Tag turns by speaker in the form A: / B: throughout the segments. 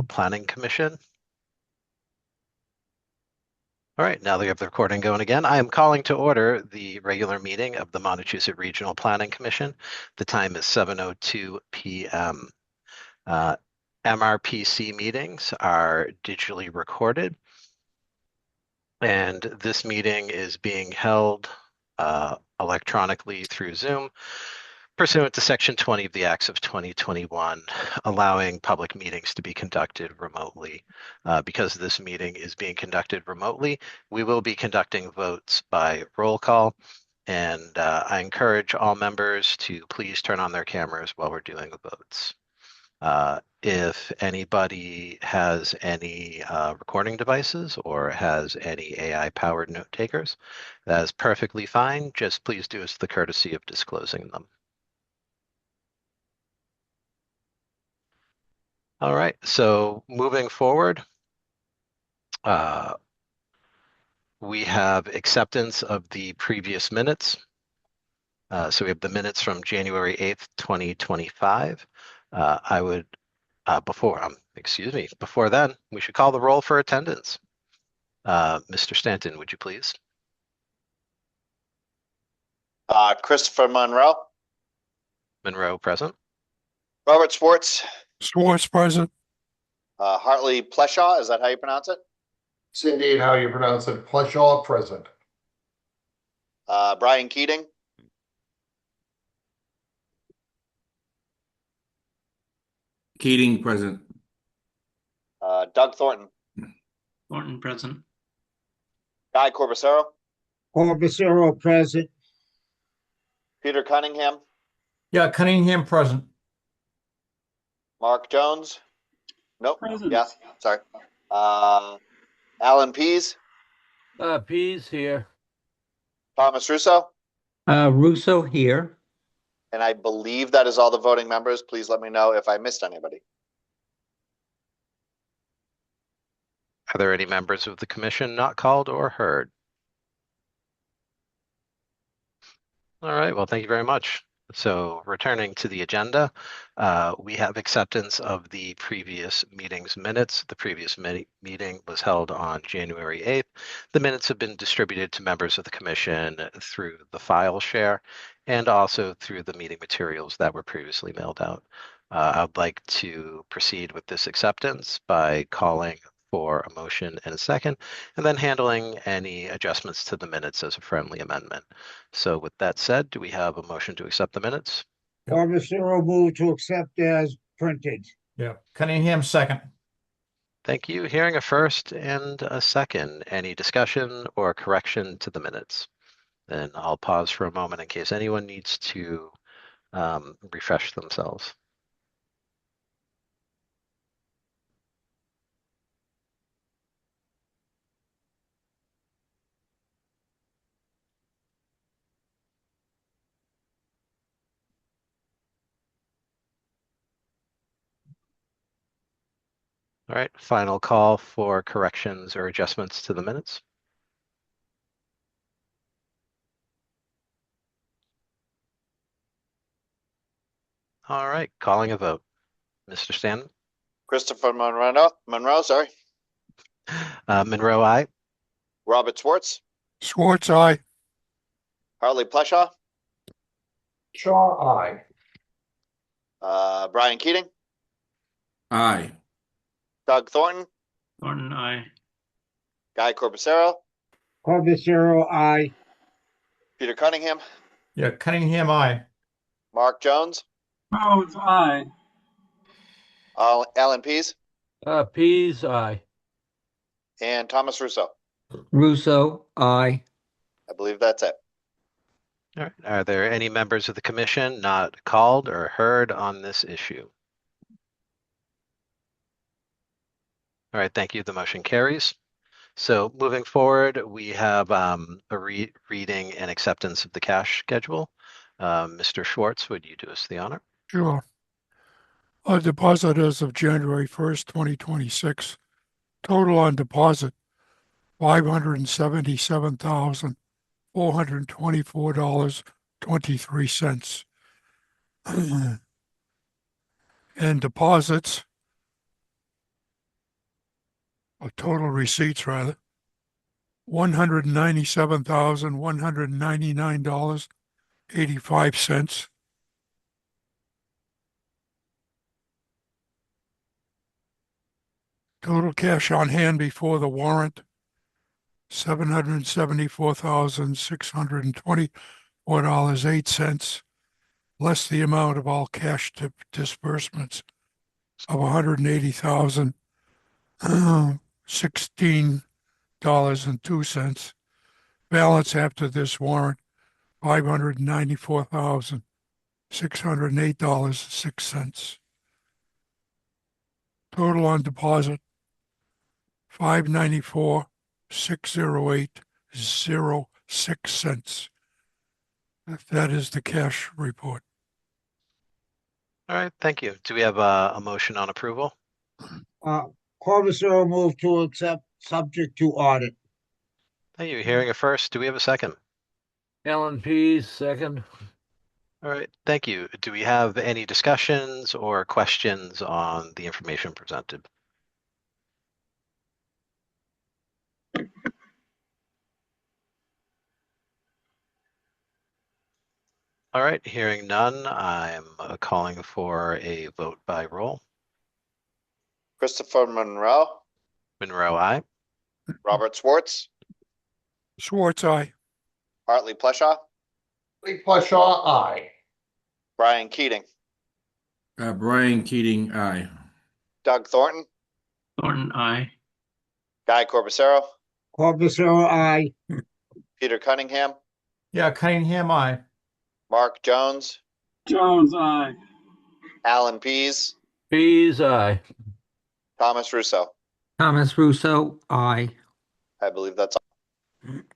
A: Regional Planning Commission. All right, now that we have the recording going again, I am calling to order the regular meeting of the Montechusett Regional Planning Commission. The time is 7:02 p.m. MRPC meetings are digitally recorded, and this meeting is being held electronically through Zoom pursuant to Section 20 of the Acts of 2021, allowing public meetings to be conducted remotely. Because this meeting is being conducted remotely, we will be conducting votes by roll call, and I encourage all members to please turn on their cameras while we're doing the votes. If anybody has any recording devices or has any AI-powered note takers, that is perfectly fine. Just please do us the courtesy of disclosing them. All right, so moving forward, we have acceptance of the previous minutes. So we have the minutes from January 8th, 2025. Before then, we should call the roll for attendance. Mr. Stanton, would you please?
B: Christopher Monroe.
A: Monroe, present.
B: Robert Schwartz.
C: Schwartz, present.
B: Hartley Pleshaw, is that how you pronounce it?
D: It's indeed how you pronounce it. Pleshaw, present.
B: Brian Keating.
E: Keating, present.
B: Doug Thornton.
F: Thornton, present.
B: Guy Corbacero.
G: Corbacero, present.
B: Peter Cunningham.
C: Yeah, Cunningham, present.
B: Mark Jones. Nope.
F: Present.
B: Yeah, sorry. Alan Pease.
H: Pease here.
B: Thomas Russo.
G: Russo here.
B: And I believe that is all the voting members. Please let me know if I missed anybody.
A: Are there any members of the commission not called or heard? All right, well, thank you very much. So returning to the agenda, we have acceptance of the previous meeting's minutes. The previous meeting was held on January 8th. The minutes have been distributed to members of the commission through the file share and also through the meeting materials that were previously mailed out. I'd like to proceed with this acceptance by calling for a motion and a second, and then handling any adjustments to the minutes as a friendly amendment. So with that said, do we have a motion to accept the minutes?
G: Corbacero move to accept as printed.
C: Yeah, Cunningham, second.
A: Thank you. Hearing a first and a second. Any discussion or correction to the minutes? Then I'll pause for a moment in case anyone needs to refresh themselves. All right, final call for corrections or adjustments to the minutes. All right, calling a vote. Mr. Stanton?
B: Christopher Monroe, sorry.
A: Monroe, aye.
B: Robert Schwartz.
C: Schwartz, aye.
B: Hartley Pleshaw.
D: Shaw, aye.
B: Brian Keating.
E: Aye.
B: Doug Thornton.
F: Thornton, aye.
B: Guy Corbacero.
G: Corbacero, aye.
B: Peter Cunningham.
C: Yeah, Cunningham, aye.
B: Mark Jones.
F: Jones, aye.
B: Alan Pease.
H: Pease, aye.
B: And Thomas Russo.
G: Russo, aye.
B: I believe that's it.
A: All right. Are there any members of the commission not called or heard on this issue? All right, thank you. The motion carries. So moving forward, we have a reading and acceptance of the cash schedule. Mr. Schwartz, would you do us the honor?
C: Sure. A deposit as of January 1st, 2026. Total on deposit, $577,424.23. And deposits, total receipts rather, $197,199.85. Total cash on hand before the warrant, $774,624.08, less the amount of all cash disbursements of $180,016.02. Balance after this warrant, $594,608.06. Total on deposit, $594,608.06. That is the cash report.
A: All right, thank you. Do we have a motion on approval?
G: Corbett move to accept subject to audit.
A: Thank you. Hearing it first. Do we have a second?
H: Alan Pease, second.
A: All right, thank you. Do we have any discussions or questions on the information presented? All right, hearing none, I'm calling for a vote by roll.
B: Christopher Monroe,
A: Monroe, aye.
B: Robert Schwartz,
C: Schwartz, aye.
B: Hartley Pleshaw,
D: Lee Plushaw, aye.
B: Brian Keating,
E: Brian Keating, aye.
B: Doug Thornton,
F: Thornton, I.
B: Guy Corbicero,
G: Corbett, aye.
B: Peter Cunningham,
I: Yeah, Cunningham, aye.
B: Mark Jones,
F: Jones, I.
B: Alan Pease,
H: Pease, aye.
B: Thomas Russo.
I: Thomas Russo, aye.
B: I believe that's all.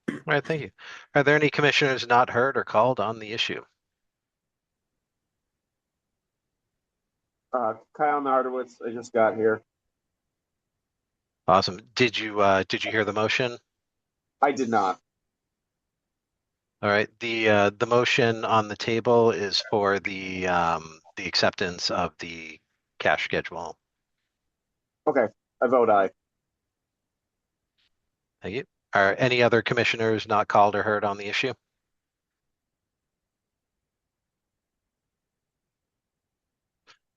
A: All right, thank you. Are there any commissioners not heard or called on the issue?
J: Kyle Nardowitz, I just got here.
A: Awesome. Did you hear the motion?
J: I did not.
A: All right, the motion on the table is for the acceptance of the cash schedule.
J: Okay, I vote aye.
A: Thank you. Are any other commissioners not called or heard on the issue?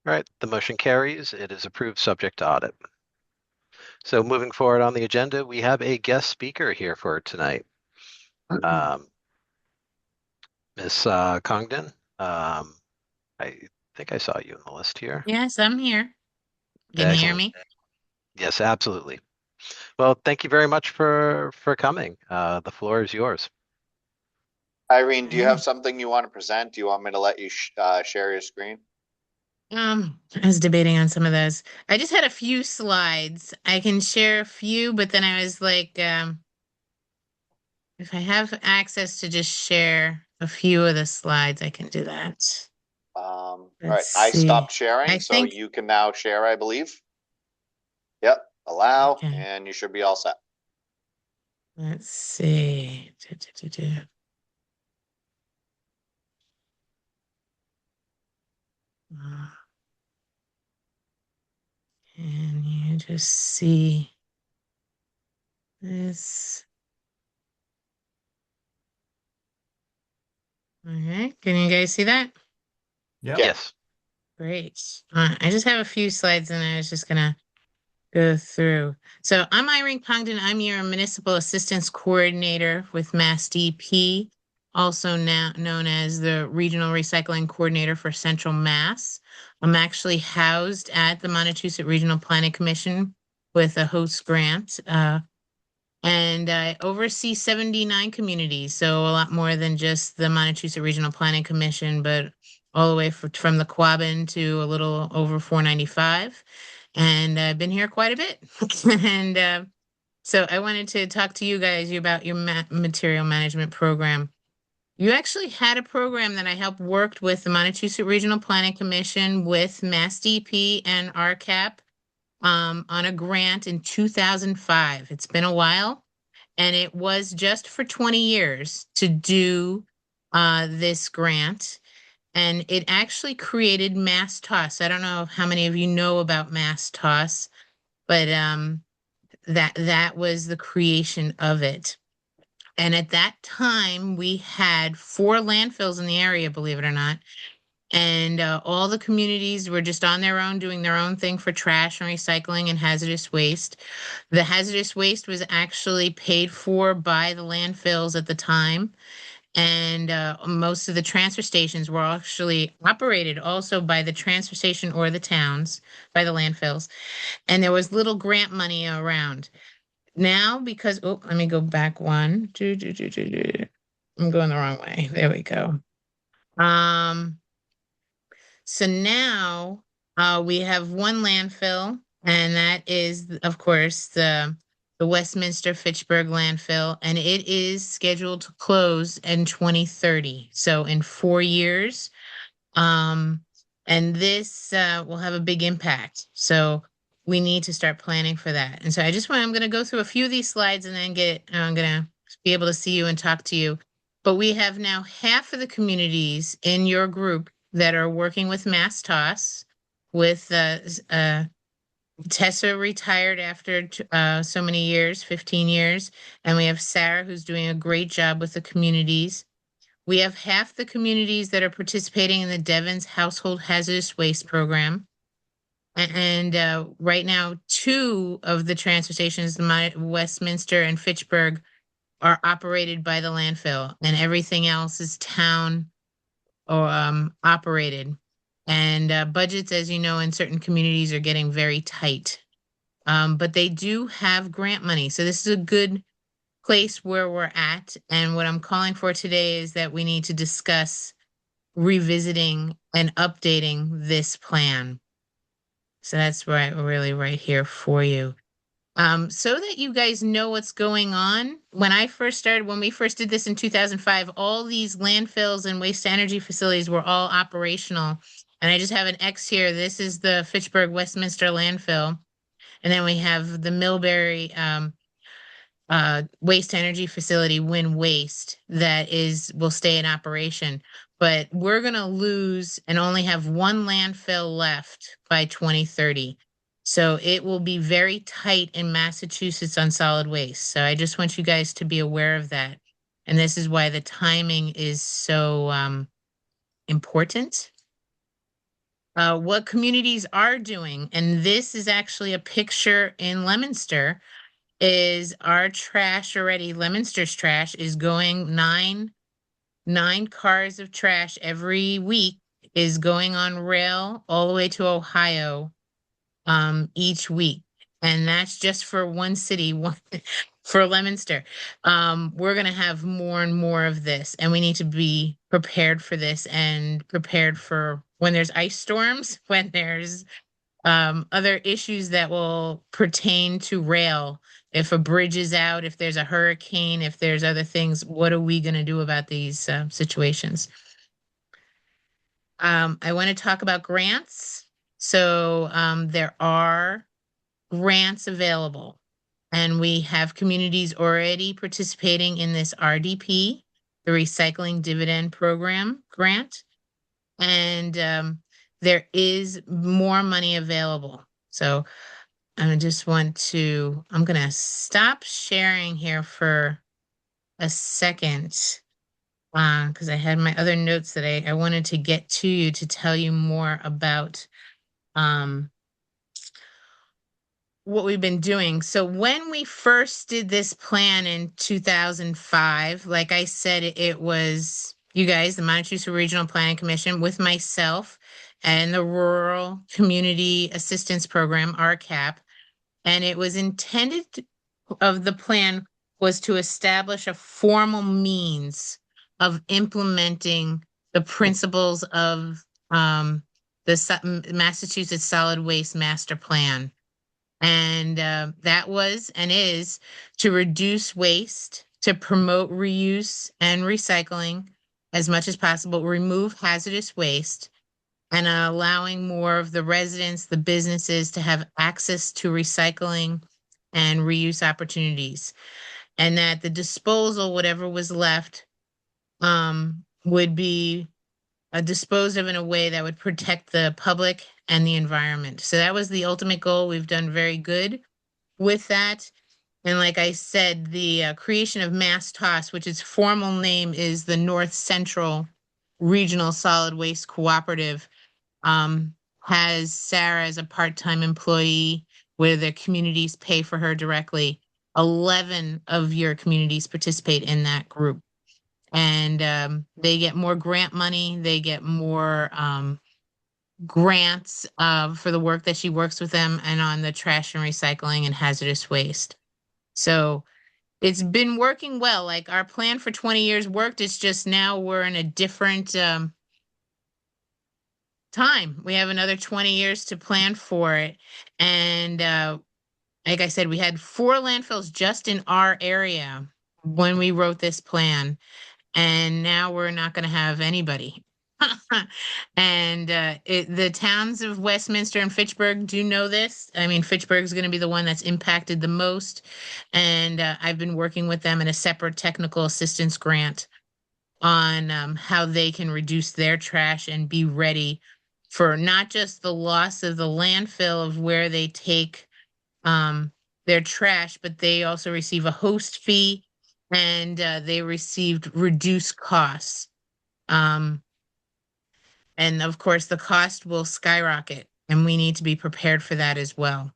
A: All right, the motion carries. It is approved subject to audit. So moving forward on the agenda, we have a guest speaker here for tonight. Ms. Congdon, I think I saw you on the list here.
K: Yes, I'm here. Can you hear me?
A: Yes, absolutely. Well, thank you very much for coming. The floor is yours.
B: Irene, do you have something you want to present? Do you want me to let you share your screen?
K: I was debating on some of those. I just had a few slides. I can share a few, but then I was like, if I have access to just share a few of the slides, I can do that.
B: All right,
K: Let's
B: I
K: see.
B: stopped sharing,
K: I
B: so
K: think-
B: you can now share, I believe. Yep, allow,
K: Okay.
B: and you should be all set.
K: Let's see. Can you just see this? All right, can you guys see that?
I: Yep.
A: Yes.
K: Great. I just have a few slides and I was just gonna go through. So I'm Irene Congdon. I'm your Municipal Assistance Coordinator with Mass DP, also now known as the Regional Recycling Coordinator for Central Mass. I'm actually housed at the Montechusett Regional Planning Commission with a host grant. And I oversee 79 communities, so a lot more than just the Montechusett Regional Planning Commission, but all the way from the Quabbin to a little over 495. And I've been here quite a bit. And so I wanted to talk to you guys about your material management program. You actually had a program that I helped worked with the Montechusett Regional Planning Commission with Mass DP and RCAP on a grant in 2005. It's been a while, and it was just for 20 years to do this grant. And it actually created Mass Toss. I don't know how many of you know about Mass Toss, but that was the creation of it. And at that time, we had 4 landfills in the area, believe it or not. And all the communities were just on their own, doing their own thing for trash and recycling and hazardous waste. The hazardous waste was actually paid for by the landfills at the time. And most of the transfer stations were actually operated also by the transfer station or the towns, by the landfills. And there was little grant money around. Now, because, oh, let me go back one. I'm going the wrong way. There we go. So now we have one landfill, and that is, of course, the Westminster Fitchburg landfill, and it is scheduled to close in 2030. So in 4 years, and this will have a big impact. So we need to start planning for that. And so I'm going to go through a few of these slides and then I'm going to be able to see you and talk to you. But we have now half of the communities in your group that are working with MassTOS, with Tessa retired after so many years, 15 years, and we have Sarah who's doing a great job with the communities. We have half the communities that are participating in the Devon's Household Hazardous Waste Program. And right now, 2 of the transfer stations, Westminster and Fitchburg, are operated by the landfill, and everything else is town or operated. And budgets, as you know, in certain communities are getting very tight. But they do have grant money. So this is a good place where we're at. And what I'm calling for today is that we need to discuss revisiting and updating this plan. So that's really right here for you. So that you guys know what's going on. When we first did this in 2005, all these landfills and waste energy facilities were all operational. And I just have an X here. This is the Fitchburg Westminster landfill. And then we have the Millbury waste energy facility, Win Waste, that will stay in operation. But we're going to lose and only have 1 landfill left by 2030. So it will be very tight in Massachusetts on solid waste. So I just want you guys to be aware of that. And this is why the timing is so important. What communities are doing, and this is actually a picture in Leominster, is our trash already. Leominster's trash is going 9 cars of trash every week is going on rail all the way to Ohio each week. And that's just for one city, for Leominster. We're going to have more and more of this, and we need to be prepared for this and prepared for when there's ice storms, when there's other issues that will pertain to rail. If a bridge is out, if there's a hurricane, if there's other things, what are we going to do about these situations? I want to talk about grants. So there are grants available, and we have communities already participating in this RDP, the Recycling Dividend Program grant, and there is more money available. So I'm going to stop sharing here for a second because I had my other notes that I wanted to get to you to tell you more about what we've been doing. So when we first did this plan in 2005, like I said, it was you guys, the Montechusett Regional Planning Commission, with myself and the Rural Community Assistance Program, RCAP. And it was intended of the plan was to establish a formal means of implementing the principles of the Massachusetts Solid Waste Master Plan. And that was and is to reduce waste, to promote reuse and recycling as much as possible, remove hazardous waste, and allowing more of the residents, the businesses to have access to recycling and reuse opportunities. And that the disposal, whatever was left, would be disposed of in a way that would protect the public and the environment. So that was the ultimate goal. We've done very good. with that. And like I said, the creation of Mass Toss, which its formal name is the North Central Regional Solid Waste Cooperative, has Sarah as a part-time employee where the communities pay for her directly. 11 of your communities participate in that group. And they get more grant money. They get more grants for the work that she works with them and on the trash and recycling and hazardous waste. So it's been working well. Like our plan for 20 years worked. It's just now we're in a different time. We have another 20 years to plan for it. And like I said, we had 4 landfills just in our area when we wrote this plan. And now we're not going to have anybody. And the towns of Westminster and Fitchburg do know this. I mean, Fitchburg is going to be the one that's impacted the most. And I've been working with them in a separate technical assistance grant on how they can reduce their trash and be ready for not just the loss of the landfill of where they take their trash, but they also receive a host fee and they received reduced costs. And of course, the cost will skyrocket, and we need to be prepared for that as well.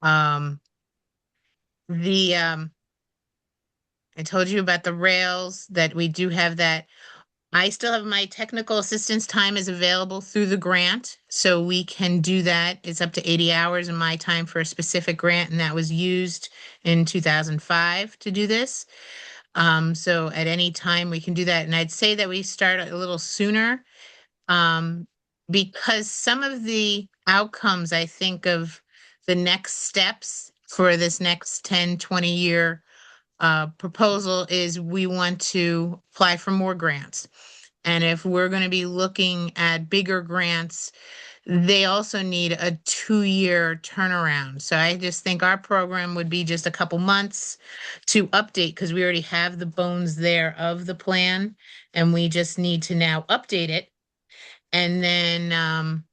K: I told you about the rails, that we do have that. I still have my technical assistance time is available through the grant, so we can do that. It's up to 80 hours in my time for a specific grant, and that was used in 2005 to do this. So at any time we can do that. And I'd say that we start a little sooner because some of the outcomes, I think, of the next steps for this next 10, 20-year proposal is we want to apply for more grants. And if we're going to be looking at bigger grants, they also need a 2-year turnaround. So I just think our program would be just a couple months to update because we already have the bones there of the plan and we just need to now update it and then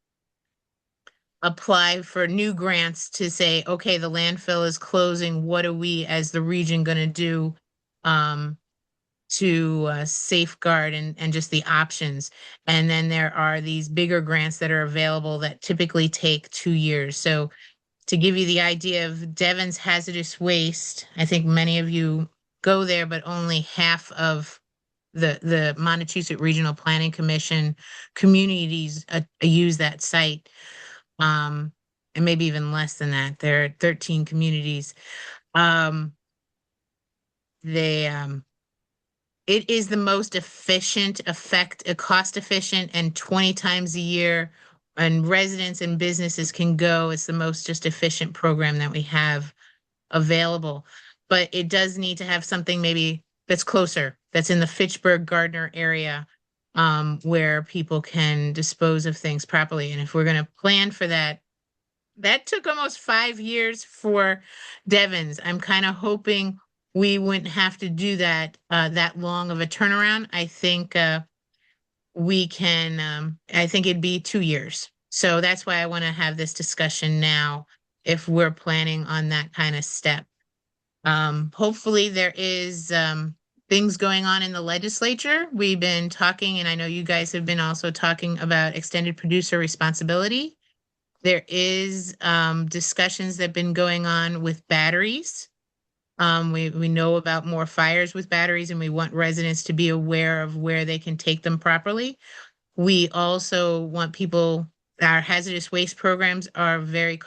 K: apply for new grants to say, okay, the landfill is closing. What are we as the region going to do to safeguard and just the options? And then there are these bigger grants that are available that typically take 2 years. So to give you the idea of Devon's hazardous waste, I think many of you go there, but only half of the Montechusett Regional Planning Commission communities use that site. And maybe even less than that. There are 13 communities. It is the most efficient, cost efficient, and 20 times a year, and residents and businesses can go. It's the most just efficient program that we have available. But it does need to have something maybe that's closer, that's in the Fitchburg Gardner area, where people can dispose of things properly. And if we're going to plan for that, that took almost 5 years for Devon's. I'm kind of hoping we wouldn't have to do that that long of a turnaround. I think we can. I think it'd be 2 years. So that's why I want to have this discussion now. If we're planning on that kind of step, hopefully there is things going on in the legislature. We've been talking, and I know you guys have been also talking about extended producer responsibility. There is discussions that have been going on with batteries. We know about more fires with batteries, and we want residents to be aware of where they can take them properly. We also want our hazardous waste programs are very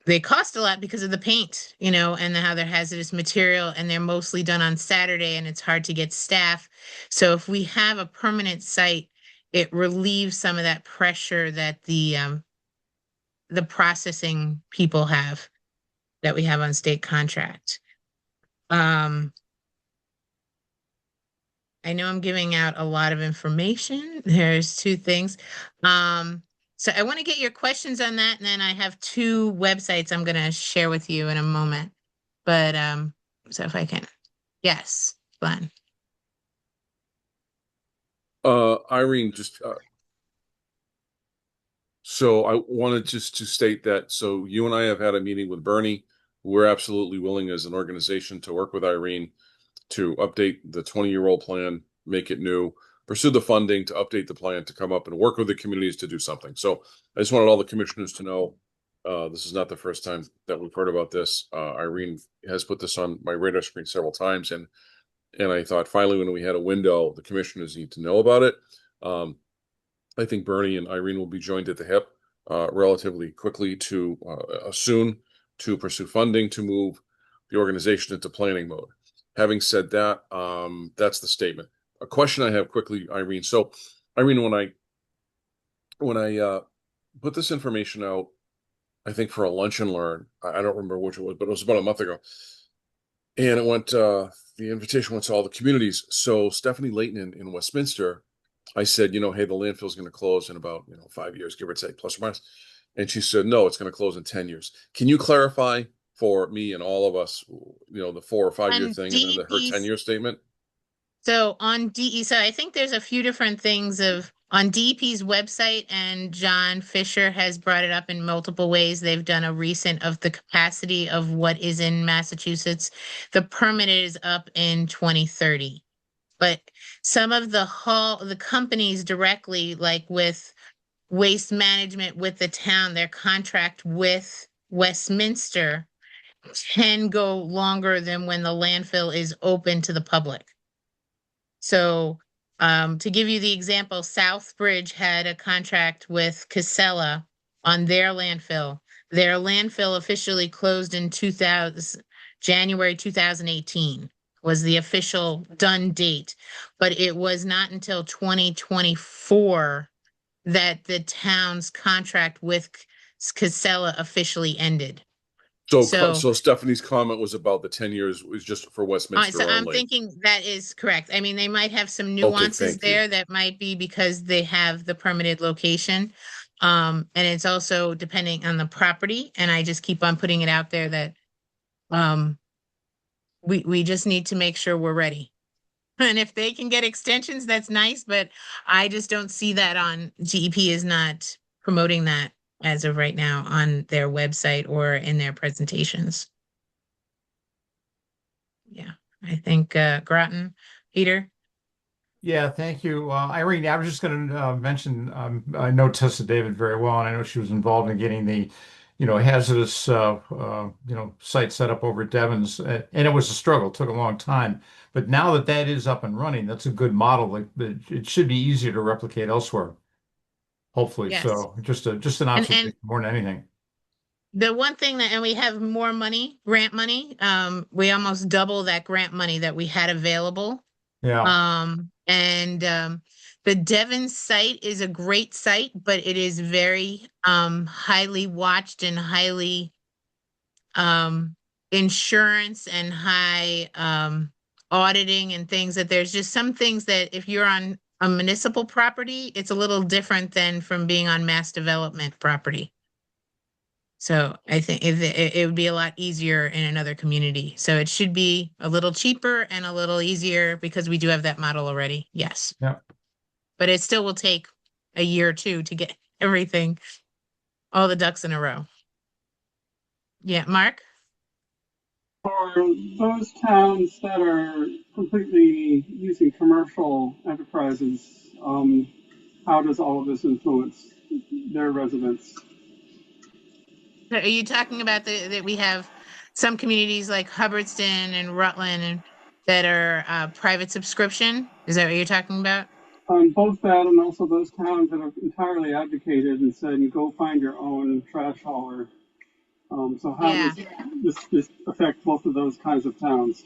K: they cost a lot because of the paint, and how they're hazardous material, and they're mostly done on Saturday, and it's hard to get staff. So if we have a permanent site, it relieves some of that pressure that the processing people have that we have on state contract. I know I'm giving out a lot of information. There's 2 things. So I want to get your questions on that, and then I have 2 websites I'm going to share with you in a moment. But so if I can, yes, Glenn.
L: Irene, just So I wanted just to state that, so you and I have had a meeting with Bernie. We're absolutely willing as an organization to work with Irene to update the 20-year-old plan, make it new, pursue the funding to update the plan, to come up and work with the communities to do something. So I just wanted all the commissioners to know, this is not the first time that we've heard about this. Irene has put this on my radar screen several times, and I thought finally when we had a window, the commissioners need to know about it. I think Bernie and Irene will be joined at the hip relatively quickly to soon to pursue funding to move the organization into planning mode. Having said that, that's the statement. A question I have quickly, Irene. So, Irene, when I put this information out, I think for a lunch and learn, I don't remember which it was, but it was about a month ago, and it went. The invitation went to all the communities. So Stephanie Layton in Westminster, I said, hey, the landfill is going to close in about 5 years, give or take, plus or minus. And she said, no, it's going to close in 10 years. Can you clarify for me and all of us, the 4 or 5 year thing and then her 10-year statement?
K: So on DE, so I think there's a few different things on DEP's website, and John Fisher has brought it up in multiple ways. They've done a recent of the capacity of what is in Massachusetts. The permit is up in 2030. But some of the companies directly, like with Waste Management with the town, their contract with Westminster can go longer than when the landfill is open to the public. So to give you the example, Southbridge had a contract with Casella on their landfill. Their landfill officially closed in January 2018 was the official done date, but it was not until 2024 that the town's contract with Casella officially ended.
L: So Stephanie's comment was about the 10 years was just for Westminster
K: so I'm
L: only.
K: thinking that is correct. I mean, they might have some nuances there that might be because they have the permitted location. And it's also depending on the property. And I just keep on putting it out there that we just need to make sure we're ready. And if they can get extensions, that's nice, but I just don't see that on DEP is not promoting that as of right now on their website or in their presentations. Yeah, I think Groton, Peter.
I: Yeah, thank you. Irene, I was just going to mention, I know Tessa David very well, and I know she was involved in getting the, hazardous, site set up over at Devon's, and it was a struggle, it took a long time. But now that that is up and running, that's a good model. Like, it should be easier to replicate elsewhere. Hopefully.
K: Yes.
I: So just an observation more than anything.
K: The one thing and we have more money, grant money. We almost double that grant money that we had available.
I: Yeah.
K: The Devon site is a great site, but it is very highly watched and highly insurance and high auditing and things that there's just some things that if you're on a municipal property, it's a little different than from being on mass development property. So I think it would be a lot easier in another community. So it should be a little cheaper and a little easier because we do have that model already. Yes.
I: Yeah.
K: But it still will take a year or two to get everything, all the ducks in a row. Yeah, Mark?
F: For those towns that are completely using commercial enterprises, how does all of this influence their residents?
K: Are you talking about that we have some communities like Hubbardston and Rutland and that are private subscription? Is that what you're talking about?
F: Both that and also those towns that have entirely advocated and said, you go find your own trash hauler. So how does this affect both of those kinds of towns?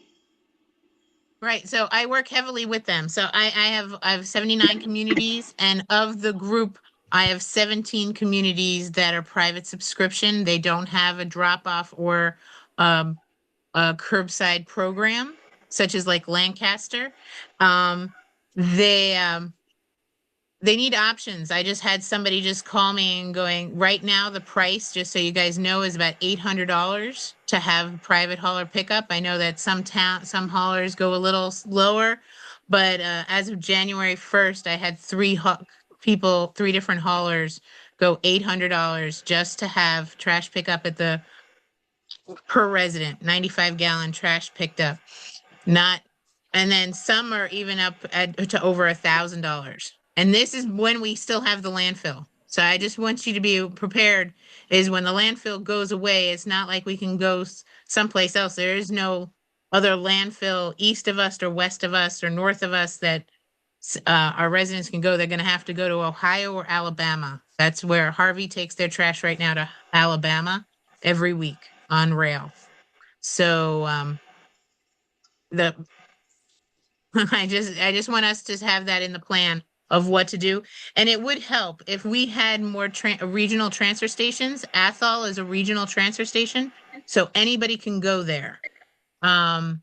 K: Right. So I work heavily with them. So I have 79 communities, and of the group, I have 17 communities that are private subscription. They don't have a drop-off or a curbside program, such as like Lancaster. They need options. I just had somebody just call me and going, right now the price, just so you guys know, is about $800 to have private hauler pickup. I know that some haulers go a little lower, but as of January 1st, I had three different haulers go $800 just to have trash pickup at the per resident, 95-gallon trash picked up. Not, and then some are even up to over $1,000. And this is when we still have the landfill. So I just want you to be prepared, is when the landfill goes away, it's not like we can go someplace else. There is no other landfill east of us or west of us or north of us that our residents can go. They're going to have to go to Ohio or Alabama. That's where Harvey takes their trash right now, to Alabama every week on rail. So I just want us to have that in the plan of what to do. And it would help if we had more regional transfer stations. Athol is a regional transfer station, so anybody can go there. I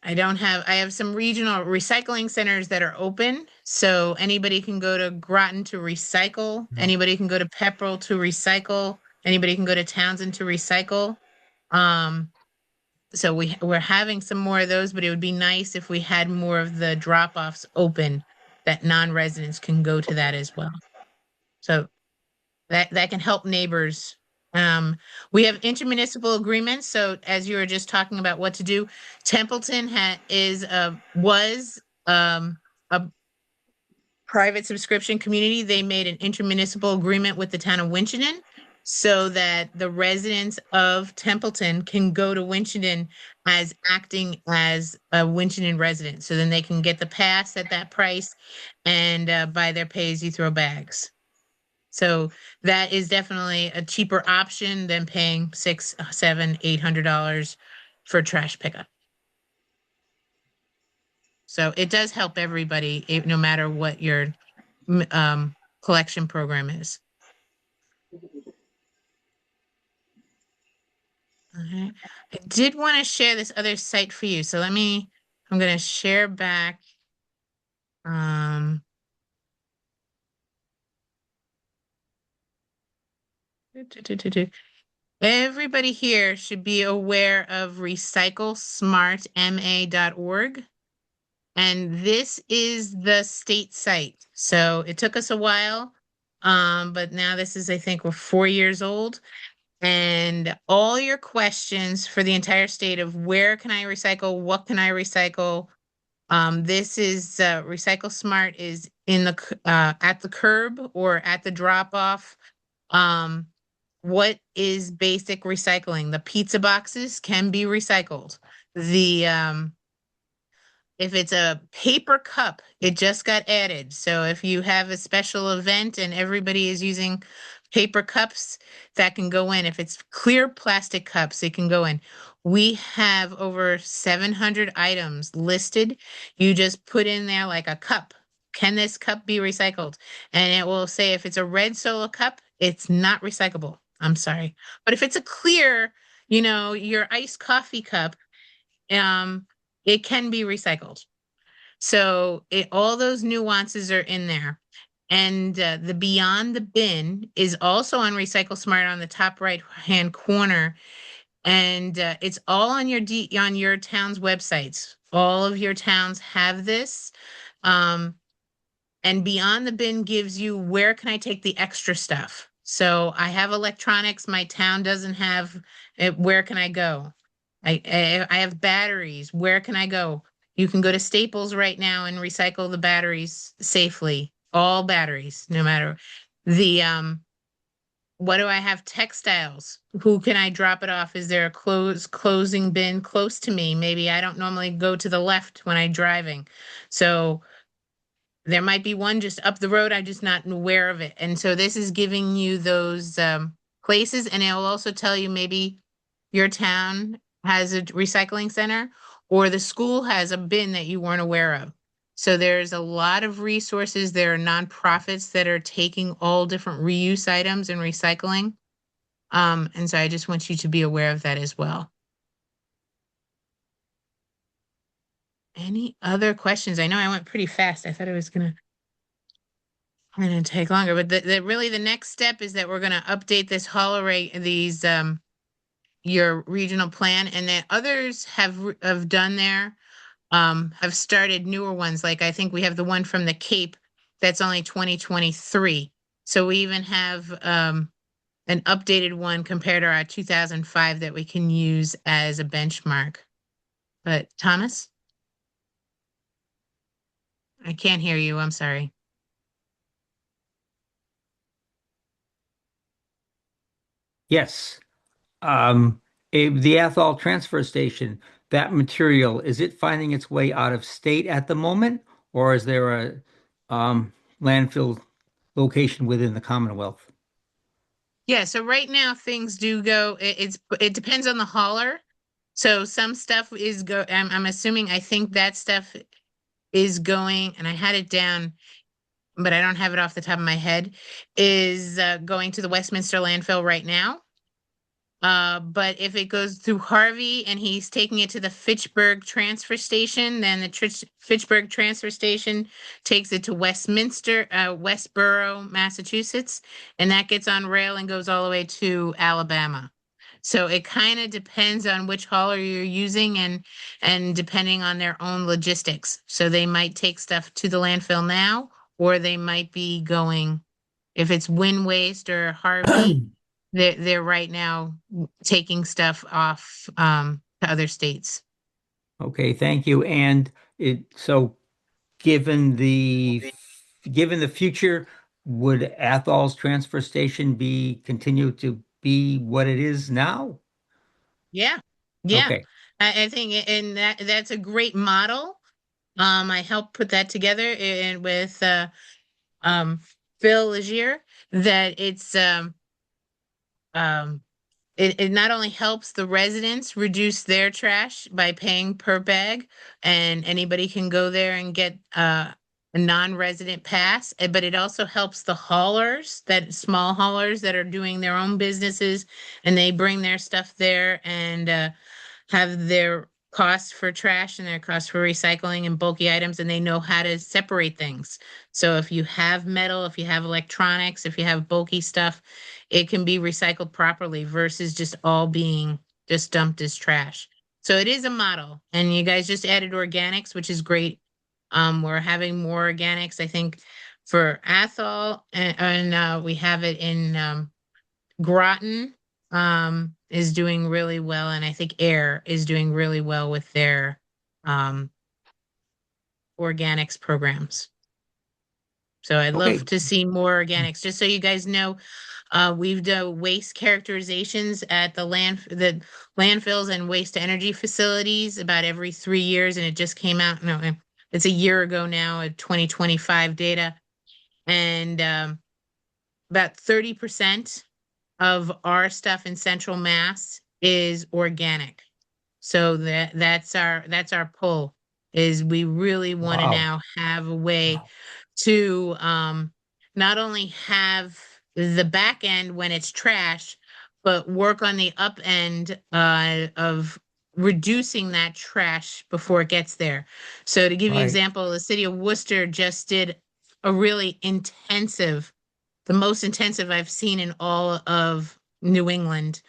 K: have some regional recycling centers that are open, so anybody can go to Groton to recycle. Anybody can go to Pepperell to recycle. Anybody can go to Townsend to recycle. So we're having some more of those, but it would be nice if we had more of the drop-offs open that non-residents can go to that as well. So that can help neighbors. We have intermunicipal agreements. So as you were just talking about what to do, Templeton was a private subscription community. They made an intermunicipal agreement with the town of Winchendon, so that the residents of Templeton can go to Winchendon as acting as a Winchendon resident. So then they can get the pass at that price and buy their pay-as-you-throw bags. So that is definitely a cheaper option than paying $600, $700, $800 for trash pickup. So it does help everybody, no matter what your collection program is. I did want to share this other site for you. So I'm going to share back. Everybody here should be aware of recyclesmartma.org. And this is the state site. So it took us a while, but now this is, I think we're 4 years old. And all your questions for the entire state of where can I recycle, what can I recycle, this is Recycle Smart is in the at the curb or at the drop off. What is basic recycling? The pizza boxes can be recycled. If it's a paper cup, it just got added. So if you have a special event and everybody is using paper cups, that can go in. If it's clear plastic cups, it can go in. We have over 700 items listed. You just put in there like a cup. Can this cup be recycled? And it will say if it's a red Solo cup, it's not recyclable. I'm sorry. But if it's a clear, your iced coffee cup, it can be recycled. So all those nuances are in there. And the Beyond the Bin is also on Recycle Smart on the top right-hand corner. And it's all on your town's websites. All of your towns have this. And Beyond the Bin gives you, where can I take the extra stuff? So I have electronics my town doesn't have. Where can I go? I have batteries. Where can I go? You can go to Staples right now and recycle the batteries safely. All batteries, no matter what do I have? Textiles. Who can I drop it off? Is there a closing bin close to me? Maybe I don't normally go to the left when I'm driving. So there might be one just up the road. I'm just not aware of it. And so this is giving you those places, and it will also tell you maybe your town has a recycling center or the school has a bin that you weren't aware of. So there's a lot of resources. There are nonprofits that are taking all different reuse items and recycling. And so I just want you to be aware of that as well. Any other questions? I know I went pretty fast. I thought it was gonna take longer, but really the next step is that we're gonna update this your regional plan, and that others have done there. Have started newer ones. Like I think we have the one from the Cape that's only 2023. So we even have an updated one compared to our 2005 that we can use as a benchmark. But Thomas? I can't hear you. I'm sorry.
M: Yes. The Athol transfer station, that material, is it finding its way out of state at the moment, or is there a landfill location within the Commonwealth?
K: Yeah, so right now things do go, it depends on the hauler. So some stuff is I'm assuming, I think that stuff is going, and I had it down, but I don't have it off the top of my head, is going to the Westminster landfill right now. But if it goes through Harvey and he's taking it to the Fitchburg transfer station, then the Fitchburg transfer station takes it to Westminster, Westboro, Massachusetts, and that gets on rail and goes all the way to Alabama. So it kind of depends on which hauler you're using and depending on their own logistics. So they might take stuff to the landfill now, or they might be going, if it's Wind Waste or Harvey, they're right now taking stuff off to other states.
M: Okay, thank you. And so given the future, would Athol's transfer station continue to be what it is now?
K: Yeah. Yeah.
M: Okay.
K: I think, and that's a great model. I helped put that together and with Phil Legier, that it not only helps the residents reduce their trash by paying per bag, and anybody can go there and get a non-resident pass, but it also helps the haulers, that small haulers that are doing their own businesses, and they bring their stuff there and have their cost for trash and their cost for recycling and bulky items, and they know how to separate things. So if you have metal, if you have electronics, if you have bulky stuff, it can be recycled properly versus just all being just dumped as trash. So it is a model, and you guys just added organics, which is great. We're having more organics, I think, for Athol, and we have it in Groton. Is doing really well, and I think Air is doing really well with their organics programs. So I'd love to see more organics. Just so you guys know, we've done waste characterizations at the landfills and waste to energy facilities about every 3 years, and it just came out. No, it's a year ago now, at 2025 data, and about 30% of our stuff in Central Mass is organic. So that's our pull, is we really want to now have a way to not only have the back end when it's trash, but work on the up end of reducing that trash before it gets there. So to give you an example, the city of Worcester just did a really intensive, the most intensive I've seen in all of New England,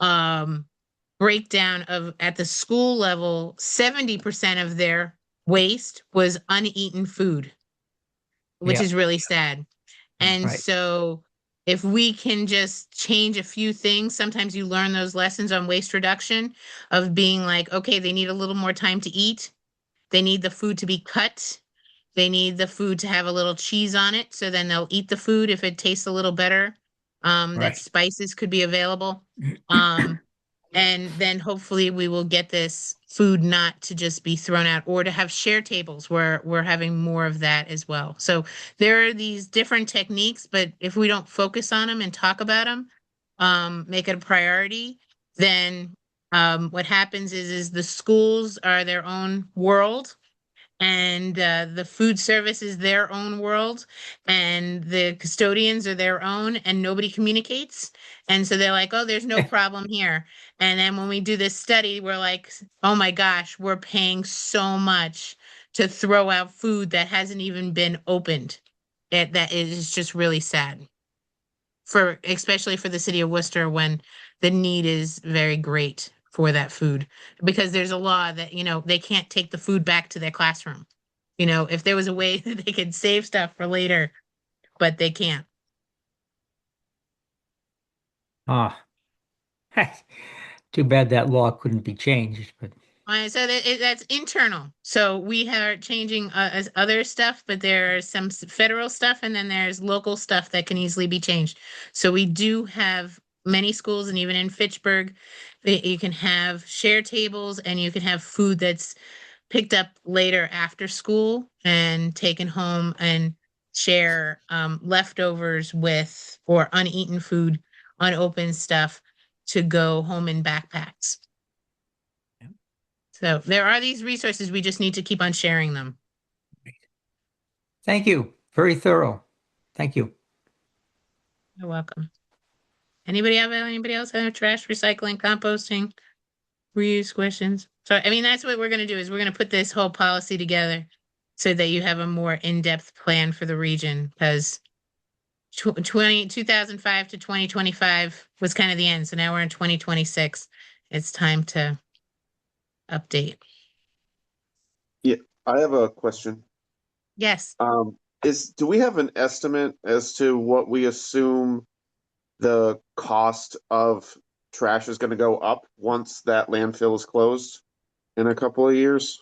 K: breakdown of, at the school level, 70% of their waste was uneaten food, which is really sad. And so if we can just change a few things, sometimes you learn those lessons on waste reduction of being like, okay, they need a little more time to eat. They need the food to be cut. They need the food to have a little cheese on it, so then they'll eat the food if it tastes a little better. That spices could be available. And then hopefully we will get this food not to just be thrown out, or to have share tables where we're having more of that as well. So there are these different techniques, but if we don't focus on them and talk about them, make it a priority, then what happens is the schools are their own world, and the food service is their own world, and the custodians are their own, and nobody communicates. And so they're like, oh, there's no problem here. And then when we do this study, we're like, oh my gosh, we're paying so much to throw out food that hasn't even been opened. That is just really sad, especially for the city of Worcester, when the need is very great for that food, because there's a law that, they can't take the food back to their classroom. If there was a way that they could save stuff for later, but they can't.
M: Ah, too bad that law couldn't be changed, but
K: So that's internal. So we are changing as other stuff, but there's some federal stuff and then there's local stuff that can easily be changed. So we do have many schools, and even in Fitchburg, you can have share tables and you can have food that's picked up later after school and taken home and share leftovers with or uneaten food, unopened stuff to go home in backpacks. So there are these resources. We just need to keep on sharing them.
M: thank you. Very thorough. Thank you.
K: You're welcome. Anybody else have trash, recycling, composting, reuse questions? So, I mean, that's what we're going to do is we're going to put this whole policy together so that you have a more in-depth plan for the region, because 2005 to 2025 was kind of the end. So now we're in 2026. It's time to update.
J: Yeah, I have a question.
K: Yes.
J: Do we have an estimate as to what we assume the cost of trash is going to go up once that landfill is closed in a couple of years?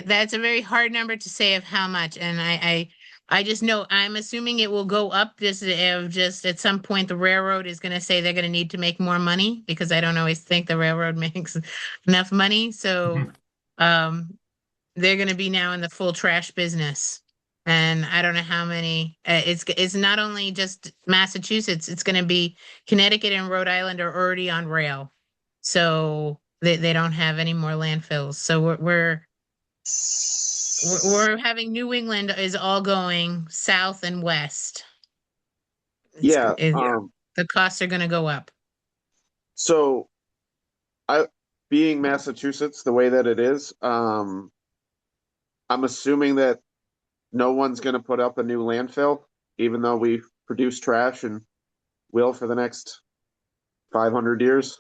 K: That's a very hard number to say of how much, and I just know I'm assuming it will go up just at some point the railroad is going to say they're going to need to make more money, because I don't always think the railroad makes enough money. So they're going to be now in the full trash business. And I don't know how many, it's not only just Massachusetts, it's going to be Connecticut and Rhode Island are already on rail. So they don't have any more landfills. So we're having New England is all going south and west.
J: Yeah.
K: The costs are going to go up.
J: So being Massachusetts the way that it is, I'm assuming that no one's going to put up a new landfill, even though we produce trash and will for the next 500 years.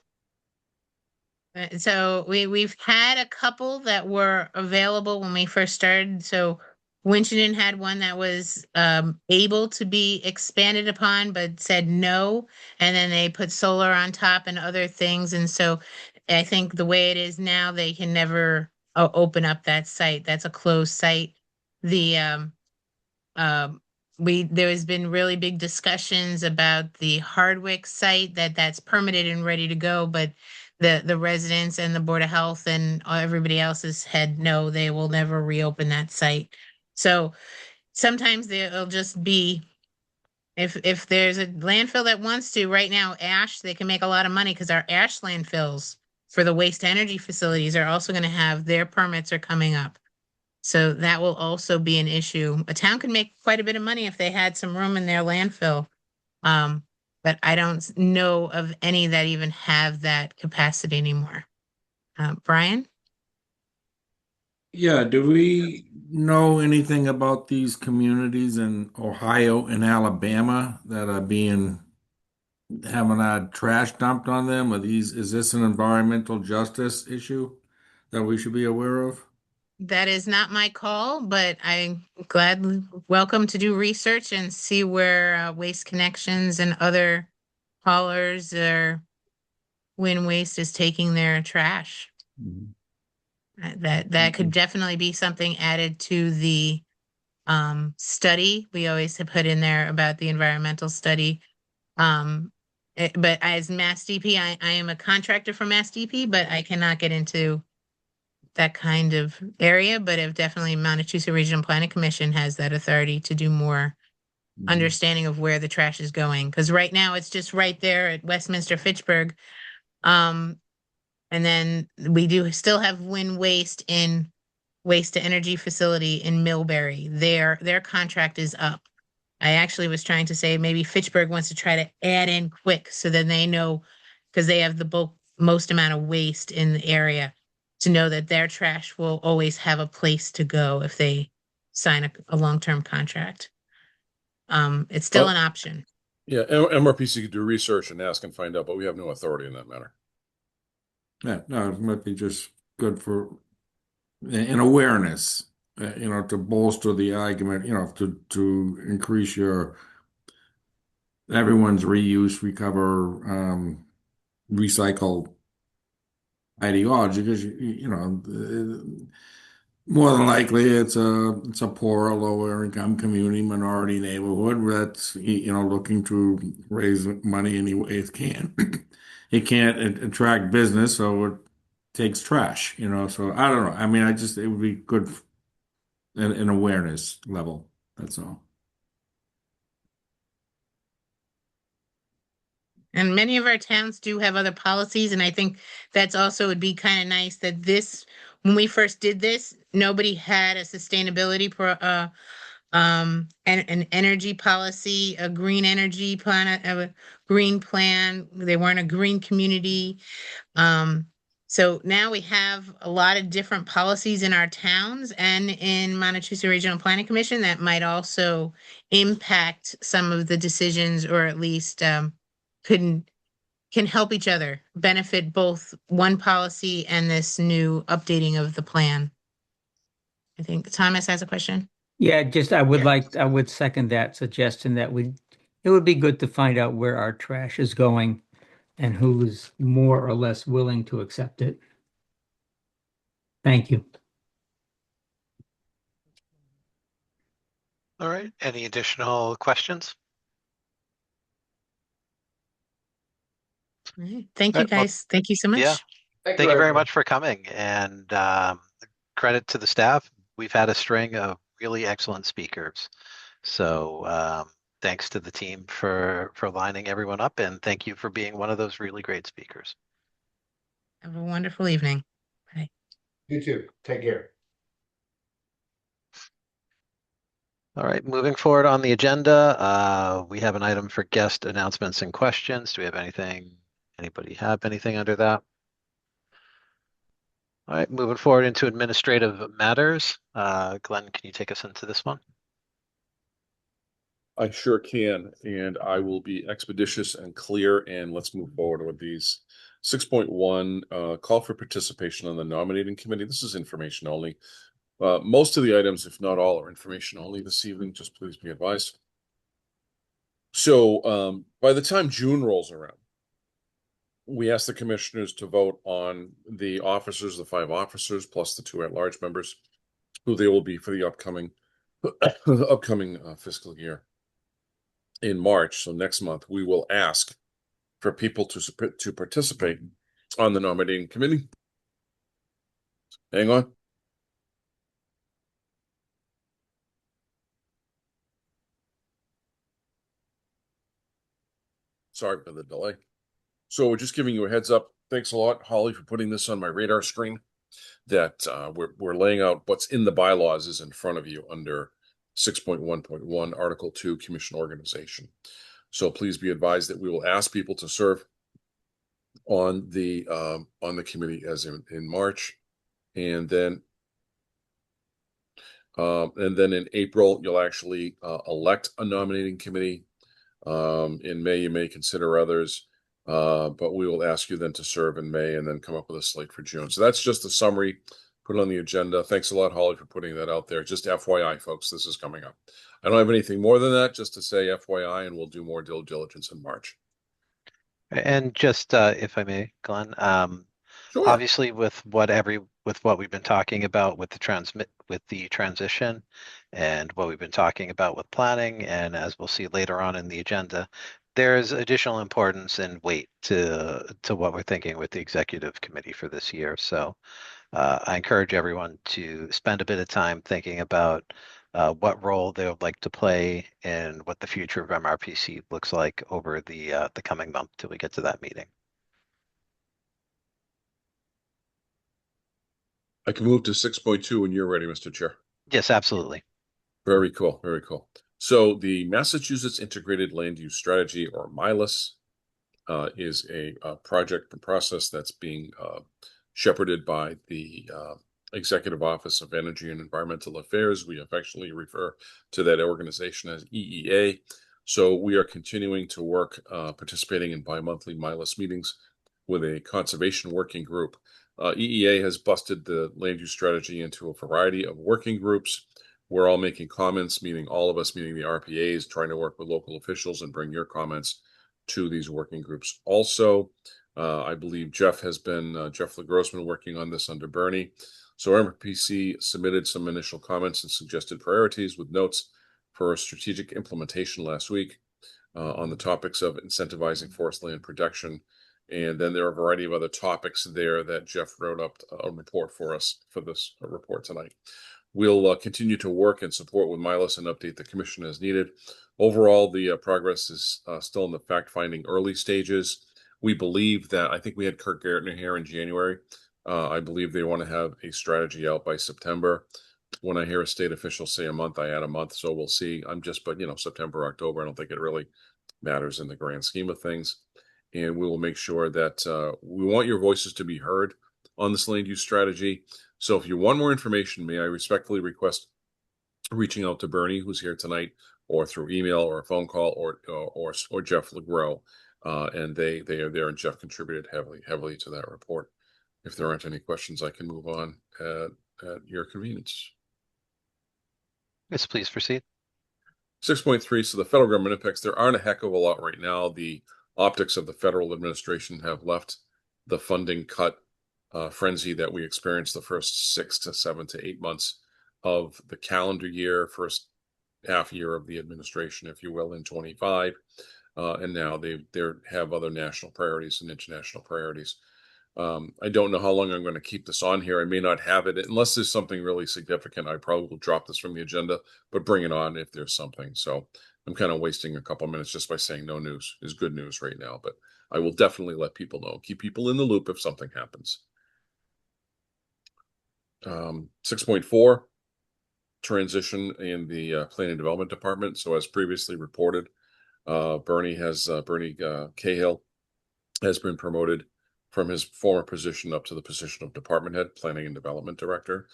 K: So we've had a couple that were available when we first started. So Winchendon had one that was able to be expanded upon, but said no. And then they put solar on top and other things. And so I think the way it is now, they can never open up that site. That's a closed site. There has been really big discussions about the Hardwick site that's permitted and ready to go, but the residents and the Board of Health and everybody else has said no, they will never reopen that site. So sometimes it'll just be if there's a landfill that wants to right now, ash, they can make a lot of money because our ash landfills for the waste energy facilities are also going to have their permits are coming up. So that will also be an issue. A town could make quite a bit of money if they had some room in their landfill. But I don't know of any that even have that capacity anymore. Brian?
E: Yeah, do we know anything about these communities in Ohio and Alabama that are having a trash dumped on them? Is this an environmental justice issue that we should be aware of?
K: That is not my call, but I'm gladly welcome to do research and see where Waste Connections and other haulers or when Waste is taking their trash. That could definitely be something added to the study. We always have put in there about the environmental study. But as Mass DP, I am a contractor for Mass DP, but I cannot get into that kind of area. But if definitely Montechusett Regional Planning Commission has that authority to do more understanding of where the trash is going. Because right now it's just right there at Westminster Fitchburg. And then we do still have Win Waste in Waste to Energy facility in Millbury. Their contract is up. I actually was trying to say maybe Fitchburg wants to try to add in quick so then they know, because they have the most amount of waste in the area, to know that their trash will always have a place to go if they sign a long-term contract. It's still an option.
L: Yeah, MRPC could do research and ask and find out, but we have no authority in that matter.
E: Yeah, no, it might be just good for an awareness, to bolster the argument, to increase your everyone's reuse, recover, recycle ideology, because you know, more than likely it's a poor, lower income community, minority neighborhood that's looking to raise money any way it can. It can't attract business, so it takes trash. So I don't know. I mean, it would be good an awareness level. That's all.
K: And many of our towns do have other policies, and I think that's also would be kind of nice that when we first did this, nobody had a sustainability an energy policy, a green energy plan, a green plan. They weren't a green community. So now we have a lot of different policies in our towns and in Montechusett Regional Planning Commission that might also impact some of the decisions, or at least can help each other benefit both one policy and this new updating of the plan. I think Thomas has a question.
M: Yeah, I would second that suggestion that it would be good to find out where our trash is going and who is more or less willing to accept it. Thank you.
A: All right. Any additional questions?
K: All right. Thank you,
A: All right, well,
K: guys. Thank you so much.
A: Yeah. Thank you very much for coming, and credit to the staff. We've had a string of really excellent speakers. So thanks to the team for lining everyone up, and thank you for being one of those really great speakers.
K: Have a wonderful evening. Bye.
D: You too. Take care.
A: All right, moving forward on the agenda, we have an item for guest announcements and questions. Do we have anybody have anything under that? All right, moving forward into administrative matters. Glenn, can you take us into this one?
L: I sure can, and I will be expeditious and clear, and let's move forward with these. 6.1, call for participation on the nominating committee. This is information only. Most of the items, if not all, are information only this evening. Just please be advised. So by the time June rolls around, we ask the commissioners to vote on the officers, the 5 officers, plus the 2 at-large members, who they will be for the upcoming fiscal year. In March, so next month, we will ask for people to participate on the nominating committee. Hang on. Sorry for the delay. So we're just giving you a heads up. Thanks a lot, Holly, for putting this on my radar screen. That we're laying out what's in the bylaws is in front of you under 6.1.1 Article 2 Commission Organization. So please be advised that we will ask people to serve on the committee as in March, and then in April you'll actually elect a nominating committee. In May you may consider others, but we will ask you then to serve in May and then come up with a slate for June. So that's just a summary. Put it on the agenda. Thanks a lot, Holly, for putting that out there. Just FYI, folks, this is coming up. I don't have anything more than that, just to say FYI, and we'll do more due diligence in March.
A: And just if I may, Glenn,
L: Sure.
A: obviously with what we've been talking about with the transition, and what we've been talking about with planning, and as we'll see later on in the agenda, there's additional importance and weight to what we're thinking with the executive committee for this year. So I encourage everyone to spend a bit of time thinking about what role they would like to play and what the future of MRPC looks like over the coming month till we get to that meeting.
L: I can move to 6.2 when you're ready, Mr. Chair.
A: Yes, absolutely.
L: Very cool. Very cool. So the Massachusetts Integrated Land Use Strategy, or MILUS, is a project and process that's being shepherded by the Executive Office of Energy and Environmental Affairs. We affectionately refer to that organization as EEA. So we are continuing to work, participating in bi-monthly MILUS meetings with a conservation working group. EEA has busted the land use strategy into a variety of working groups. We're all making comments, meaning all of us, meaning the RPAs, trying to work with local officials and bring your comments to these working groups. Also, I believe Jeff LeGrossman working on this under Bernie. So MRPC submitted some initial comments and suggested priorities with notes for a strategic implementation last week on the topics of incentivizing forest land production. And then there are a variety of other topics there that Jeff wrote up a report for us for this report tonight. We'll continue to work and support with Milas and update the commission as needed. Overall, the progress is still in the fact-finding early stages. We believe that, I think we had Kirk Gartner here in January. I believe they want to have a strategy out by September. When I hear a state official say a month, I add a month. So we'll see. But September, October, I don't think it really matters in the grand scheme of things. And we will make sure that we want your voices to be heard on this land use strategy. So if you want more information, may I respectfully request reaching out to Bernie, who's here tonight, or through email or a phone call, or Jeff LeGros. And they are there, and Jeff contributed heavily to that report. If there aren't any questions, I can move on at your convenience.
A: Yes, please proceed.
L: 6.3. So the federal government impacts, there aren't a heck of a lot right now. The optics of the federal administration have left the funding cut frenzy that we experienced the first 6 to 7 to 8 months of the calendar year, first half year of the administration, if you will, in 25. And now they have other national priorities and international priorities. I don't know how long I'm going to keep this on here. I may not have it unless there's something really significant. I probably will drop this from the agenda, but bring it on if there's something. So I'm kind of wasting a couple of minutes just by saying no news is good news right now, but I will definitely let people know, keep people in the loop if something happens. 6.4, transition in the planning development department. So as previously reported, Bernie Cahill has been promoted from his former position up to the position of department head, planning and development director.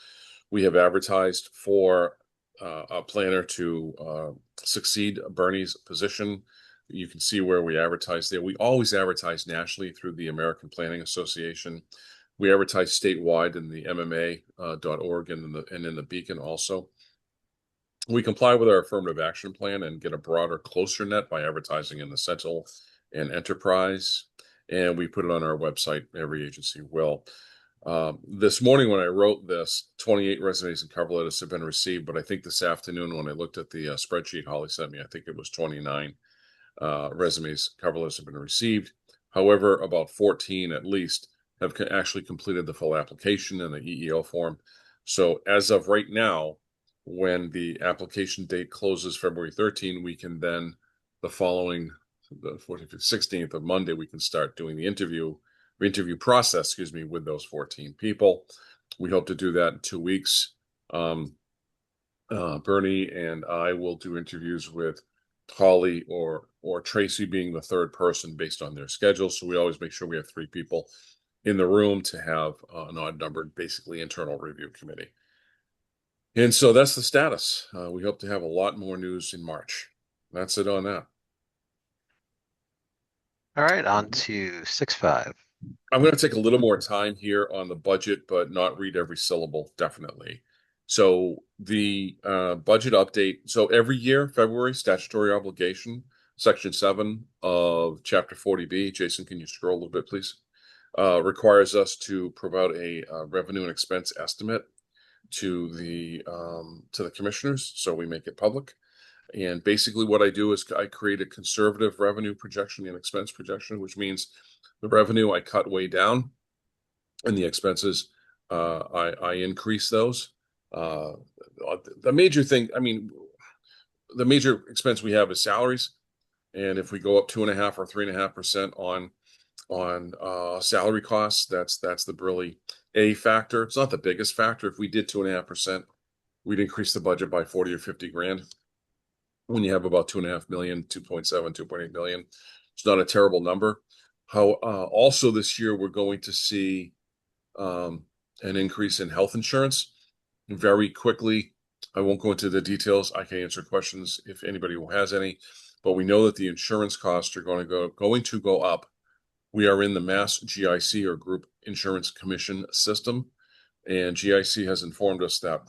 L: We have advertised for a planner to succeed Bernie's position. You can see where we advertise there. We always advertise nationally through the American Planning Association. We advertise statewide in the MMA.org and in the Beacon also. We comply with our affirmative action plan and get a broader, closer net by advertising in the Sentinel and Enterprise. And we put it on our website. Every agency will. This morning when I wrote this, 28 resumes and cover letters have been received. But I think this afternoon when I looked at the spreadsheet Holly sent me, I think it was 29 resumes, cover letters have been received. However, about 14 at least have actually completed the full application and the EEO form. So as of right now, when the application date closes February 13, we can then, the 14th, 16th of Monday, we can start doing the interview process, with those 14 people. We hope to do that in 2 weeks. Bernie and I will do interviews with Holly or Tracy being the third person based on their schedule. So we always make sure we have 3 people in the room to have an odd-numbered, basically internal review committee. And so that's the status. We hope to have a lot more news in March. That's it on that.
A: All right, on to 6.5.
L: I'm going to take a little more time here on the budget, but not read every syllable, definitely. So the budget update. So every year, February, statutory obligation, Section 7 of Chapter 40B. Jason, can you scroll a little bit, please? Requires us to provide a revenue and expense estimate to the commissioners, so we make it public. And basically what I do is I create a conservative revenue projection and expense projection, which means the revenue I cut way down and the expenses I increase those. The major thing, the major expense we have is salaries. And if we go up 2.5 or 3.5% on salary costs, that's the really a factor. It's not the biggest factor. If we did 2.5%, we'd increase the budget by 40 or 50 grand. When you have about 2.5 million, 2.7, 2.8 million, it's not a terrible number. Also this year, we're going to see an increase in health insurance very quickly. I won't go into the details. I can answer questions if anybody has any, but we know that the insurance costs are going to go up. We are in the Mass GIC, or Group Insurance Commission system, and GIC has informed us that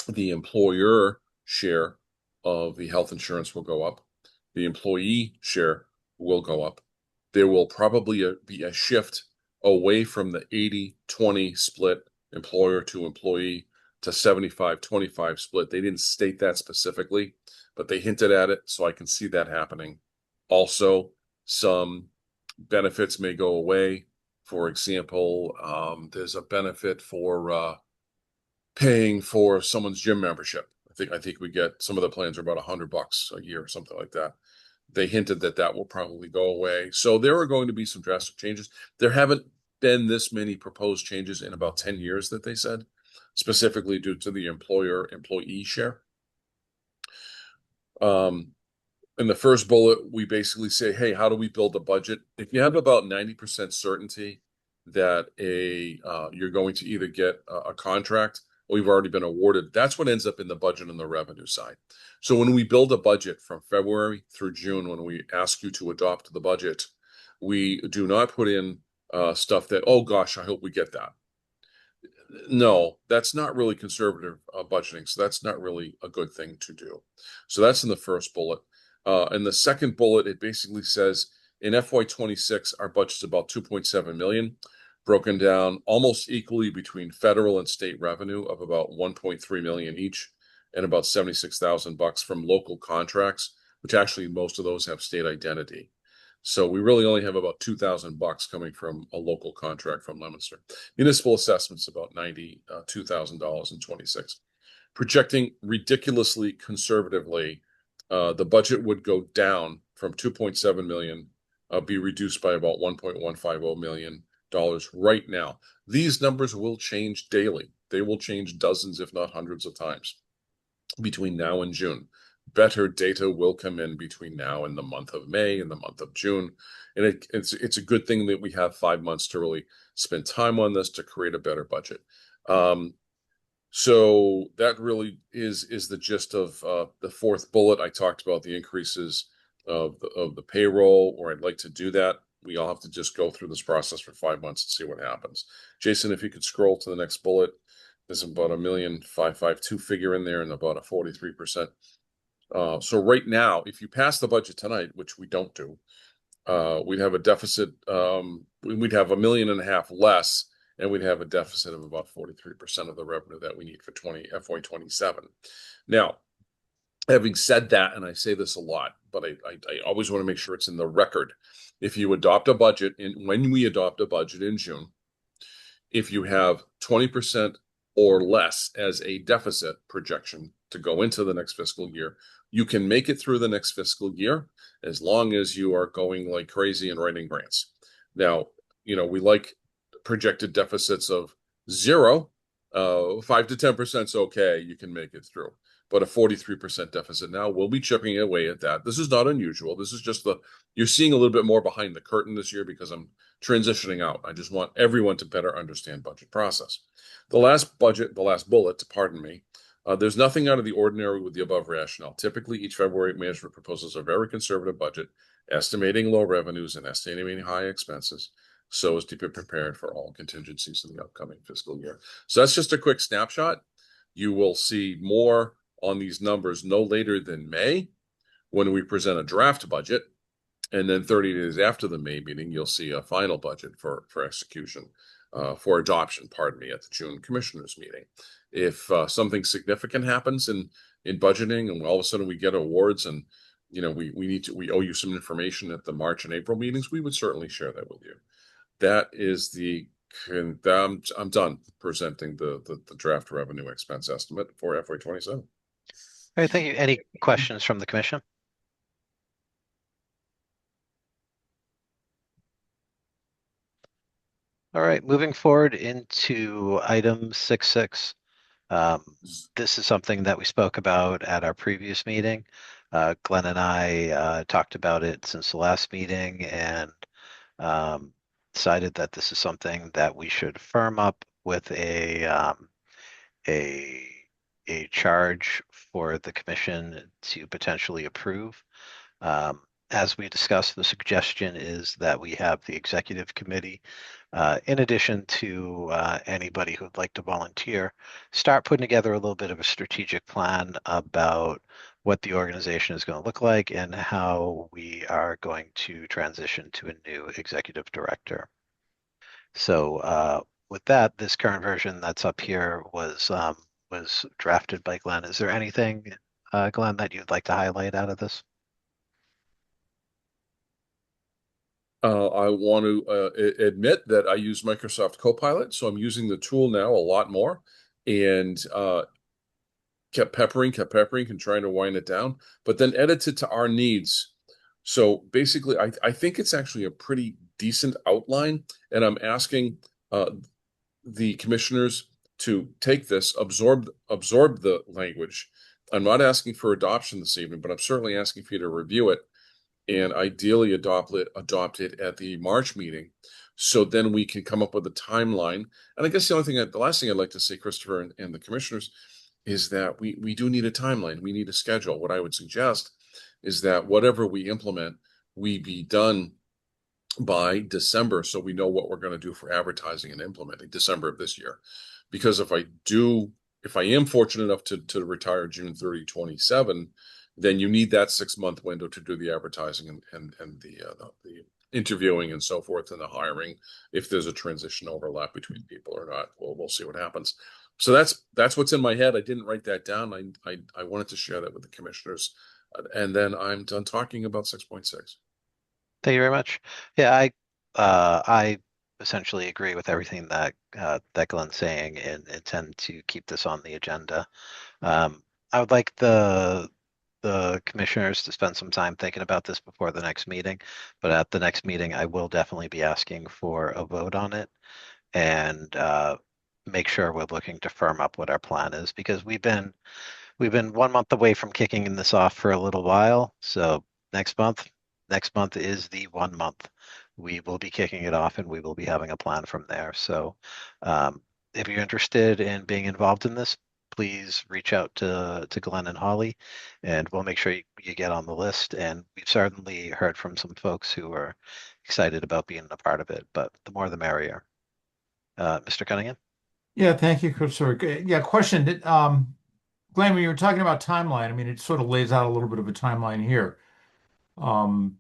L: the employer share of the health insurance will go up. The employee share will go up. There will probably be a shift away from the 80-20 split employer to employee to 75-25 split. They didn't state that specifically, but they hinted at it, so I can see that happening. Also, some benefits may go away. For example, there's a benefit for paying for someone's gym membership. I think we get, some of the plans are about $100 a year or something like that. They hinted that that will probably go away. So there are going to be some drastic changes. There haven't been this many proposed changes in about 10 years that they said, specifically due to the employer-employee share. In the first bullet, we basically say, hey, how do we build a budget? If you have about 90% certainty that you're going to either get a contract or you've already been awarded, that's what ends up in the budget on the revenue side. So when we build a budget from February through June, when we ask you to adopt the budget, we do not put in stuff that, oh gosh, I hope we get that. No, that's not really conservative budgeting. So that's not really a good thing to do. So that's in the first bullet. In the second bullet, it basically says in FY26, our budget's about 2.7 million, broken down almost equally between federal and state revenue of about 1.3 million each, and about $76,000 from local contracts, which actually most of those have state identity. So we really only have about $2,000 coming from a local contract from Leominster. Municipal assessments about $92,000 in 26. Projecting ridiculously conservatively, the budget would go down from 2.7 million, be reduced by about $1.150 million right now. These numbers will change daily. They will change dozens, if not hundreds of times between now and June. Better data will come in between now and the month of May and the month of June. And it's a good thing that we have 5 months to really spend time on this to create a better budget. So that really is the gist of the fourth bullet. I talked about the increases of the payroll, or I'd like to do that. We all have to just go through this process for 5 months and see what happens. Jason, if you could scroll to the next bullet, there's about $1,552,000 figure in there and about a 43%. So right now, if you pass the budget tonight, which we don't do, we'd have a deficit. We'd have $1.5 million less, and we'd have a deficit of about 43% of the revenue that we need for FY27. Now, having said that, and I say this a lot, but I always want to make sure it's in the record. If you adopt a budget, when we adopt a budget in June, if you have 20% or less as a deficit projection to go into the next fiscal year, you can make it through the next fiscal year as long as you are going like crazy and writing grants. Now, we like projected deficits of 0. 5 to 10% is okay. You can make it through. But a 43% deficit now, we'll be chipping away at that. This is not unusual. This is just you're seeing a little bit more behind the curtain this year because I'm transitioning out. I just want everyone to better understand budget process. The last bullet, pardon me, there's nothing out of the ordinary with the above rationale. Typically, each February management proposes a very conservative budget, estimating low revenues and estimating high expenses, so as to be prepared for all contingencies in the upcoming fiscal year. So that's just a quick snapshot. You will see more on these numbers no later than May, when we present a draft budget, and then 30 days after the May meeting, you'll see a final budget for execution, for adoption, pardon me, at the June commissioners meeting. If something significant happens in budgeting, and all of a sudden we get awards, and we owe you some information at the March and April meetings, we would certainly share that with you. That is I'm done presenting the draft revenue expense estimate for FY27.
A: All right, thank you. Any questions from the commission? All right, moving forward into item 6.6. This is something that we spoke about at our previous meeting. Glenn and I talked about it since the last meeting, and decided that this is something that we should firm up with a charge for the commission to potentially approve. as we discussed, the suggestion is that we have the executive committee, in addition to anybody who'd like to volunteer, start putting together a little bit of a strategic plan about what the organization is going to look like and how we are going to transition to a new executive director. So with that, this current version that's up here was drafted by Glenn. Is there anything, Glenn, that you'd like to highlight out of this?
L: I want to admit that I use Microsoft Copilot, so I'm using the tool now a lot more, and kept peppering and trying to wind it down, but then edits it to our needs. So basically, I think it's actually a pretty decent outline, and I'm asking the commissioners to take this, absorb the language. I'm not asking for adoption this evening, but I'm certainly asking for you to review it and ideally adopt it at the March meeting. So then we can come up with a timeline. And I guess the last thing I'd like to say, Christopher and the commissioners, is that we do need a timeline. We need a schedule. What I would suggest is that whatever we implement, we be done by December, so we know what we're going to do for advertising and implementing December of this year. Because if I am fortunate enough to retire June 30, 27, then you need that 6-month window to do the advertising and the interviewing and so forth and the hiring. If there's a transition overlap between people or not, we'll see what happens. So that's what's in my head. I didn't write that down. I wanted to share that with the commissioners, and then I'm done talking about 6.6.
A: Thank you very much. Yeah, I essentially agree with everything that Glenn's saying and intend to keep this on the agenda. I would like the commissioners to spend some time thinking about this before the next meeting, but at the next meeting, I will definitely be asking for a vote on it and make sure we're looking to firm up what our plan is, because we've been 1 month away from kicking this off for a little while. So next month is the 1 month. We will be kicking it off and we will be having a plan from there. So if you're interested in being involved in this, please reach out to Glenn and Holly, and we'll make sure you get on the list. And we've certainly heard from some folks who are excited about being a part of it, but the more the merrier. Mr. Cunningham?
I: Yeah, thank you, Christopher. Yeah, question. Glenn, when you were talking about timeline, I mean, it sort of lays out a little bit of a timeline here. I'm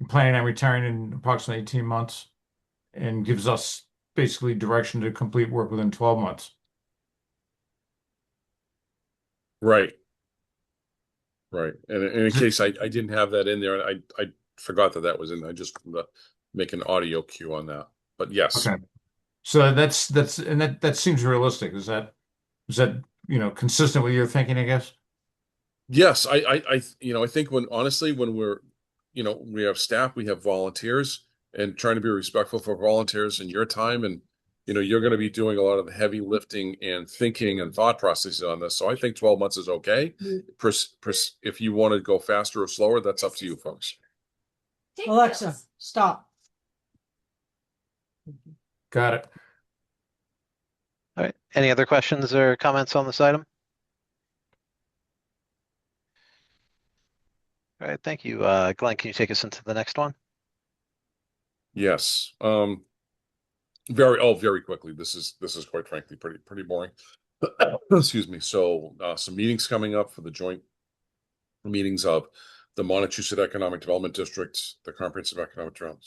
I: planning on retiring in approximately 18 months and gives us basically direction to complete work within 12 months.
L: Right. And in case I didn't have that in there, I forgot that was in there. I just make an audio cue on that. But yes.
I: Okay. So that seems realistic. Is that consistent with your thinking, I guess?
L: Yes, I think when we're, we have staff, we have volunteers, and trying to be respectful for volunteers in your time, and you're going to be doing a lot of the heavy lifting and thinking and thought processes on this. So I think 12 months is okay. If you want to go faster or slower, that's up to you folks.
N: Alexa, stop.
I: Got it.
A: All right. Any other questions or comments on this item? All right. Thank you. Glenn, can you take us into the next one?
L: Yes. Very quickly. This is quite frankly pretty boring. Excuse me. So some meetings coming up for the joint meetings of the Montechusett Economic Development District, the Comprehensive Economic Development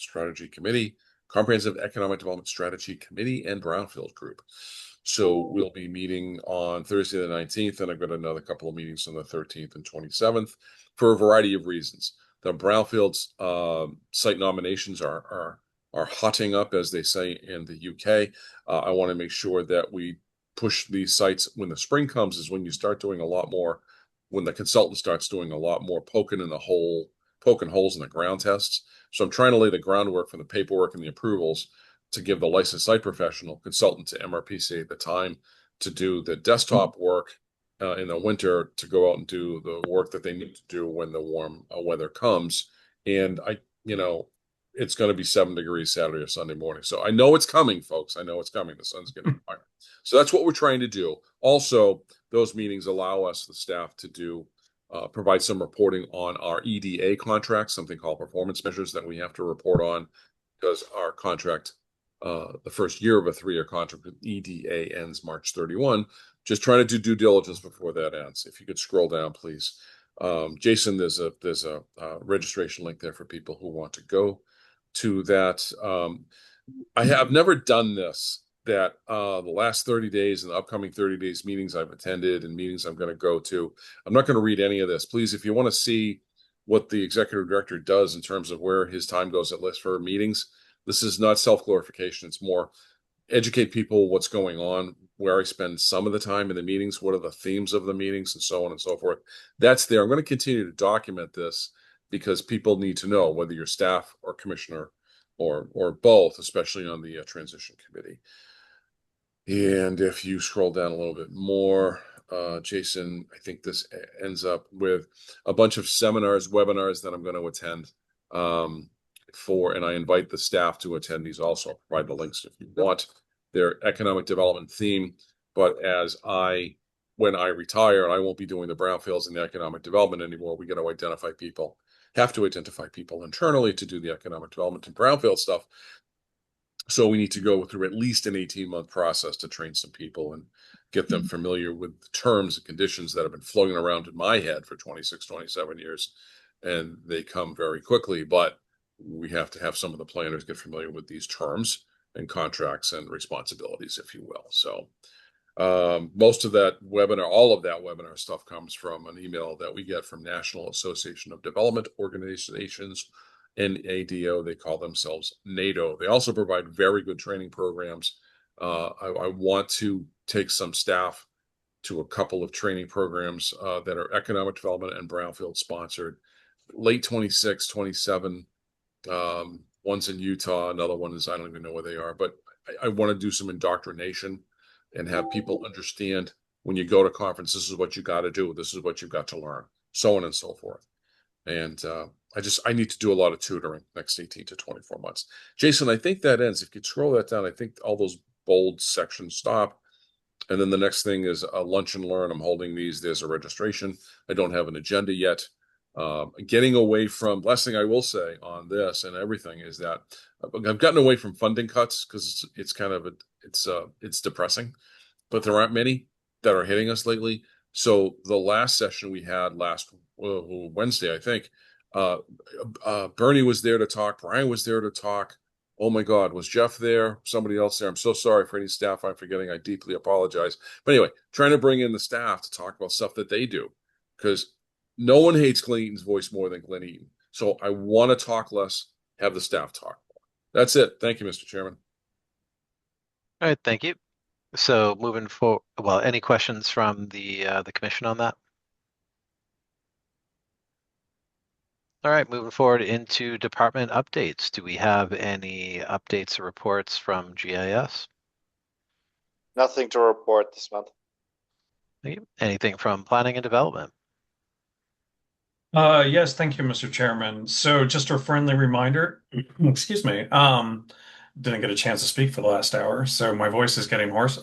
L: Strategy Committee, and Brownfield Group. So we'll be meeting on Thursday the 19th, and I've got another couple of meetings on the 13th and 27th for a variety of reasons. The Brownfields site nominations are hotting up, as they say in the UK. I want to make sure that we push these sites when the spring comes, is when you start doing a lot more, when the consultant starts doing a lot more poking holes in the ground tests. So I'm trying to lay the groundwork for the paperwork and the approvals to give the licensed site professional consultant to MRPC the time to do the desktop work in the winter, to go out and do the work that they need to do when the warm weather comes. And it's going to be 7 degrees Saturday or Sunday morning. So I know it's coming, folks. I know it's coming. The sun's getting higher. So that's what we're trying to do. Also, those meetings allow us, the staff, to do provide some reporting on our EDA contract, something called performance measures that we have to report on because our contract, the first year of a 3-year contract with EDA ends March 31. Just trying to do due diligence before that ends. If you could scroll down, please. Jason, there's a registration link there for people who want to go to that. I have never done this, that the last 30 days and the upcoming 30 days meetings I've attended and meetings I'm going to go to. I'm not going to read any of this. Please, if you want to see what the executive director does in terms of where his time goes at list for meetings, this is not self-glorification. It's more educate people what's going on, where I spend some of the time in the meetings, what are the themes of the meetings, and so on and so forth. That's there. I'm going to continue to document this because people need to know, whether you're staff or commissioner or both, especially on the transition committee. And if you scroll down a little bit more, Jason, I think this ends up with a bunch of seminars, webinars that I'm going to attend and I invite the staff to attend these also. I'll provide the links if you want. Their economic development theme, but when I retire, I won't be doing the brownfields and the economic development anymore. We got to identify people internally to do the economic development and brownfield stuff. So we need to go through at least an 18-month process to train some people and get them familiar with the terms and conditions that have been floating around in my head for 26, 27 years. And they come very quickly, but we have to have some of the planners get familiar with these terms and contracts and responsibilities, if you will. So most of that webinar, all of that webinar stuff comes from an email that we get from National Association of Development Organizations, NADO. They call themselves NATO. They also provide very good training programs. I want to take some staff to a couple of training programs that are economic development and brownfield sponsored. Late 26, 27. One's in Utah. Another one is, I don't even know where they are, but I want to do some indoctrination and have people understand, when you go to conference, this is what you got to do. This is what you've got to learn, so on and so forth. And I need to do a lot of tutoring next 18 to 24 months. Jason, I think that ends. If you could scroll that down, I think all those bold sections stop. And then the next thing is a lunch and learn. I'm holding these. There's a registration. I don't have an agenda yet. Getting away from, last thing I will say on this and everything is that I've gotten away from funding cuts because it's kind of it's depressing, but there aren't many that are hitting us lately. So the last session we had last Wednesday, I think, Bernie was there to talk. Brian was there to talk. Oh my God, was Jeff there? Somebody else there? I'm so sorry for any staff I'm forgetting. I deeply apologize. But anyway, trying to bring in the staff to talk about stuff that they do, because no one hates Glenn Eaton's voice more than Glenn Eaton. So I want to talk less, have the staff talk more. That's it. Thank you, Mr. Chairman.
A: All right, thank you. So moving forward, well, any questions from the commission on that? All right, moving forward into department updates. Do we have any updates or reports from GIS?
B: Nothing to report this month.
A: Thank you. Anything from planning and development?
O: Yes, thank you, Mr. Chairman. So just a friendly reminder, excuse me, didn't get a chance to speak for the last hour, so my voice is getting hoarse.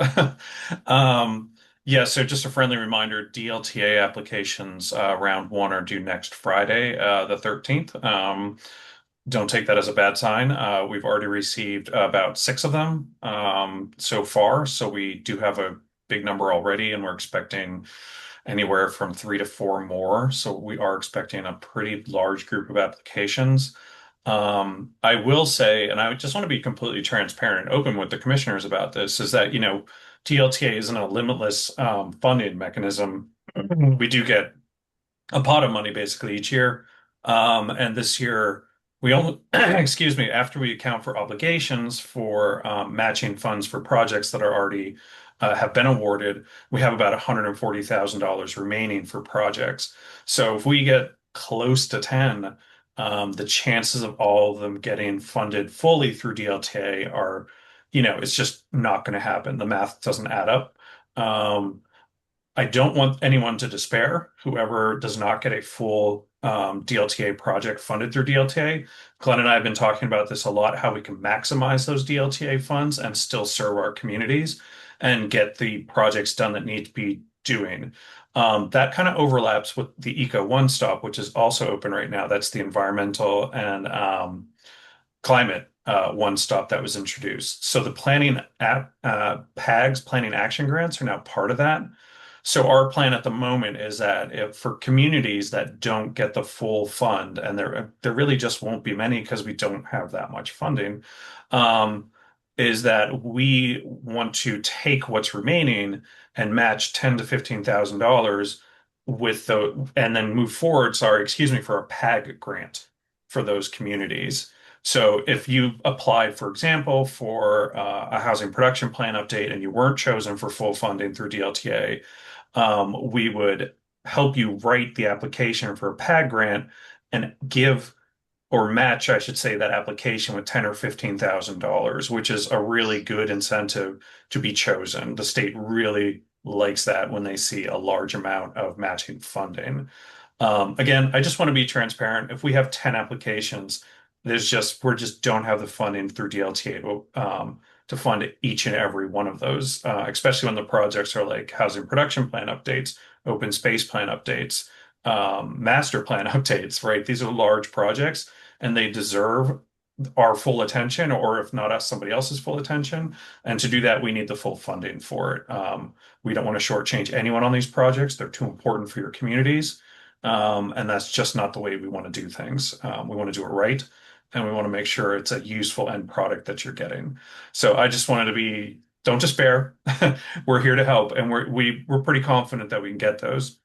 O: Yeah, so just a friendly reminder, DLTA applications round 1 are due next Friday, the 13th. Don't take that as a bad sign. We've already received about 6 of them so far, so we do have a big number already, and we're expecting anywhere from 3 to 4 more. So we are expecting a pretty large group of applications. I will say, and I just want to be completely transparent and open with the commissioners about this, is that, TLTA isn't a limitless funding mechanism. We do get a pot of money basically each year. And this year, we only, excuse me, after we account for obligations for matching funds for projects that are already have been awarded, we have about $140,000 remaining for projects. So if we get close to 10, the chances of all of them getting funded fully through DLTA are, it's just not going to happen. The math doesn't add up. I don't want anyone to despair, whoever does not get a full DLTA project funded through DLTA. Glenn and I have been talking about this a lot, how we can maximize those DLTA funds and still serve our communities and get the projects done that need to be doing. That kind of overlaps with the Eco One Stop, which is also open right now. That's the environmental and climate one stop that was introduced. So the planning PAGs, planning action grants, are now part of that. So our plan at the moment is that if for communities that don't get the full fund, and there really just won't be many because we don't have that much funding, is that we want to take what's remaining and match $10,000 to $15,000 and then move forward, for a PAG grant for those communities. So if you applied, for example, for a housing production plan update and you weren't chosen for full funding through DLTA, we would help you write the application for a PAG grant and give or match, I should say, that application with $10,000 or $15,000, which is a really good incentive to be chosen. The state really likes that when they see a large amount of matching funding. Again, I just want to be transparent. If we have 10 applications, we just don't have the funding through DLTA to fund each and every one of those, especially when the projects are like housing production plan updates, open space plan updates, master plan updates, right? These are large projects and they deserve our full attention, or if not us, somebody else's full attention. And to do that, we need the full funding for it. We don't want to shortchange anyone on these projects. They're too important for your communities. And that's just not the way we want to do things. We want to do it right. And we want to make sure it's a useful end product that you're getting. So I just wanted to don't despair. We're here to help. And we're pretty confident that we can get those.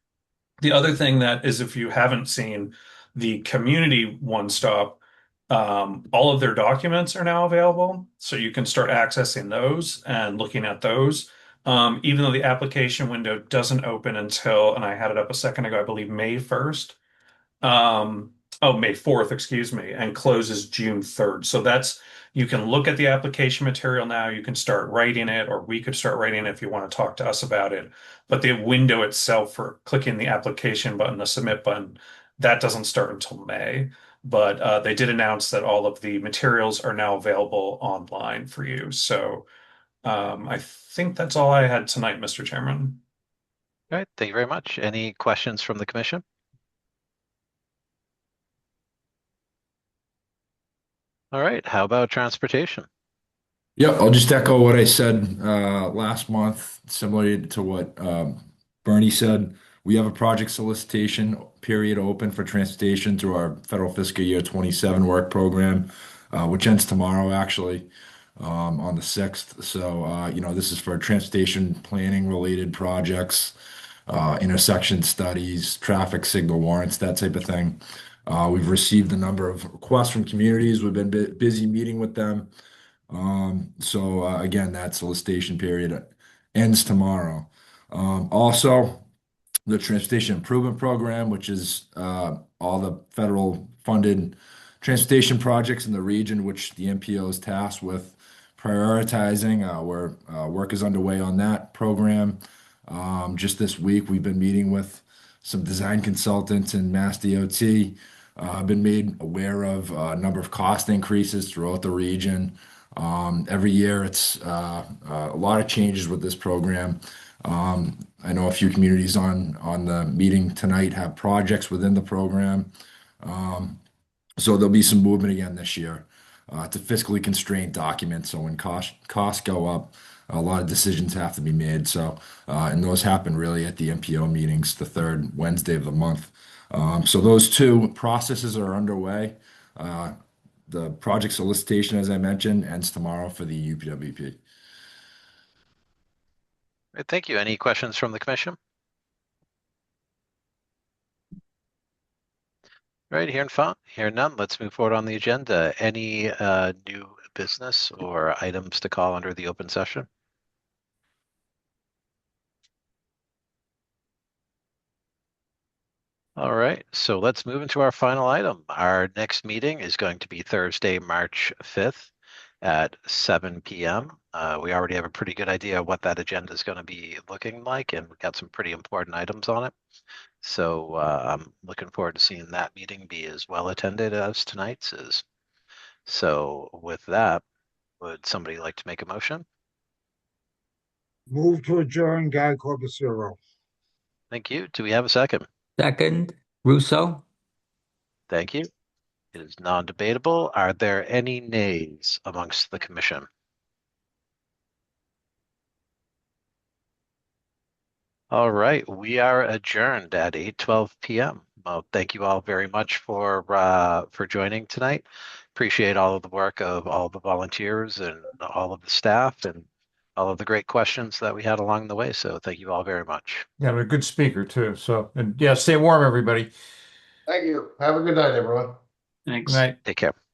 O: The other thing that is, if you haven't seen the community one stop, all of their documents are now available. So you can start accessing those and looking at those. Even though the application window doesn't open until, and I had it up a second ago, I believe May 1st. May 4th, excuse me, and closes June 3rd. So you can look at the application material now, you can start writing it, or we could start writing it if you want to talk to us about it. But the window itself for clicking the application button, the submit button, that doesn't start until May. But they did announce that all of the materials are now available online for you. So I think that's all I had tonight, Mr. Chairman.
A: All right, thank you very much. Any questions from the commission? All right, how about transportation?
P: Yep, I'll just echo what I said last month, similar to what Bernie said. We have a project solicitation period open for transportation through our federal fiscal year 27 work program, which ends tomorrow, actually, on the 6th. So, this is for transportation planning related projects, intersection studies, traffic signal warrants, that type of thing. We've received a number of requests from communities. We've been busy meeting with them. Again, that solicitation period ends tomorrow. Also, the Transportation Improvement Program, which is all the federal funded transportation projects in the region, which the MPO is tasked with prioritizing. Work is underway on that program. Just this week, we've been meeting with some design consultants in Mass DOT. I've been made aware of a number of cost increases throughout the region. Every year, it's a lot of changes with this program. I know a few communities on the meeting tonight have projects within the program. So there'll be some movement again this year. It's a fiscally constrained document, so when costs go up, a lot of decisions have to be made. So, and those happen really at the MPO meetings, the third Wednesday of the month. So those two processes are underway. The project solicitation, as I mentioned, ends tomorrow for the UPWP.
A: Right, thank you. Any questions from the commission? All right, hear none. Let's move forward on the agenda. Any new business or items to call under the open session? All right, so let's move into our final item. Our next meeting is going to be Thursday, March 5th at 7 p.m. We already have a pretty good idea of what that agenda is going to be looking like, and we've got some pretty important items on it. So I'm looking forward to seeing that meeting be as well attended as tonight's is. So with that, would somebody like to make a motion?
G: Move to adjourn, Guy Corbacero.
A: Thank you. Do we have a second?
M: Second, Russo.
A: Thank you. It is non-debatable. Are there any nays amongst the commission? All right, we are adjourned at 8:12 p.m. Well, thank you all very much for joining tonight. Appreciate all of the work of all the volunteers and all of the staff and all of the great questions that we had along the way. So thank you all very much.
I: Yeah, I'm a good speaker too. So, and yeah, stay warm, everybody.
D: Thank you. Have a good night, everyone.
F: Thanks.
I: Good night.
A: Take care.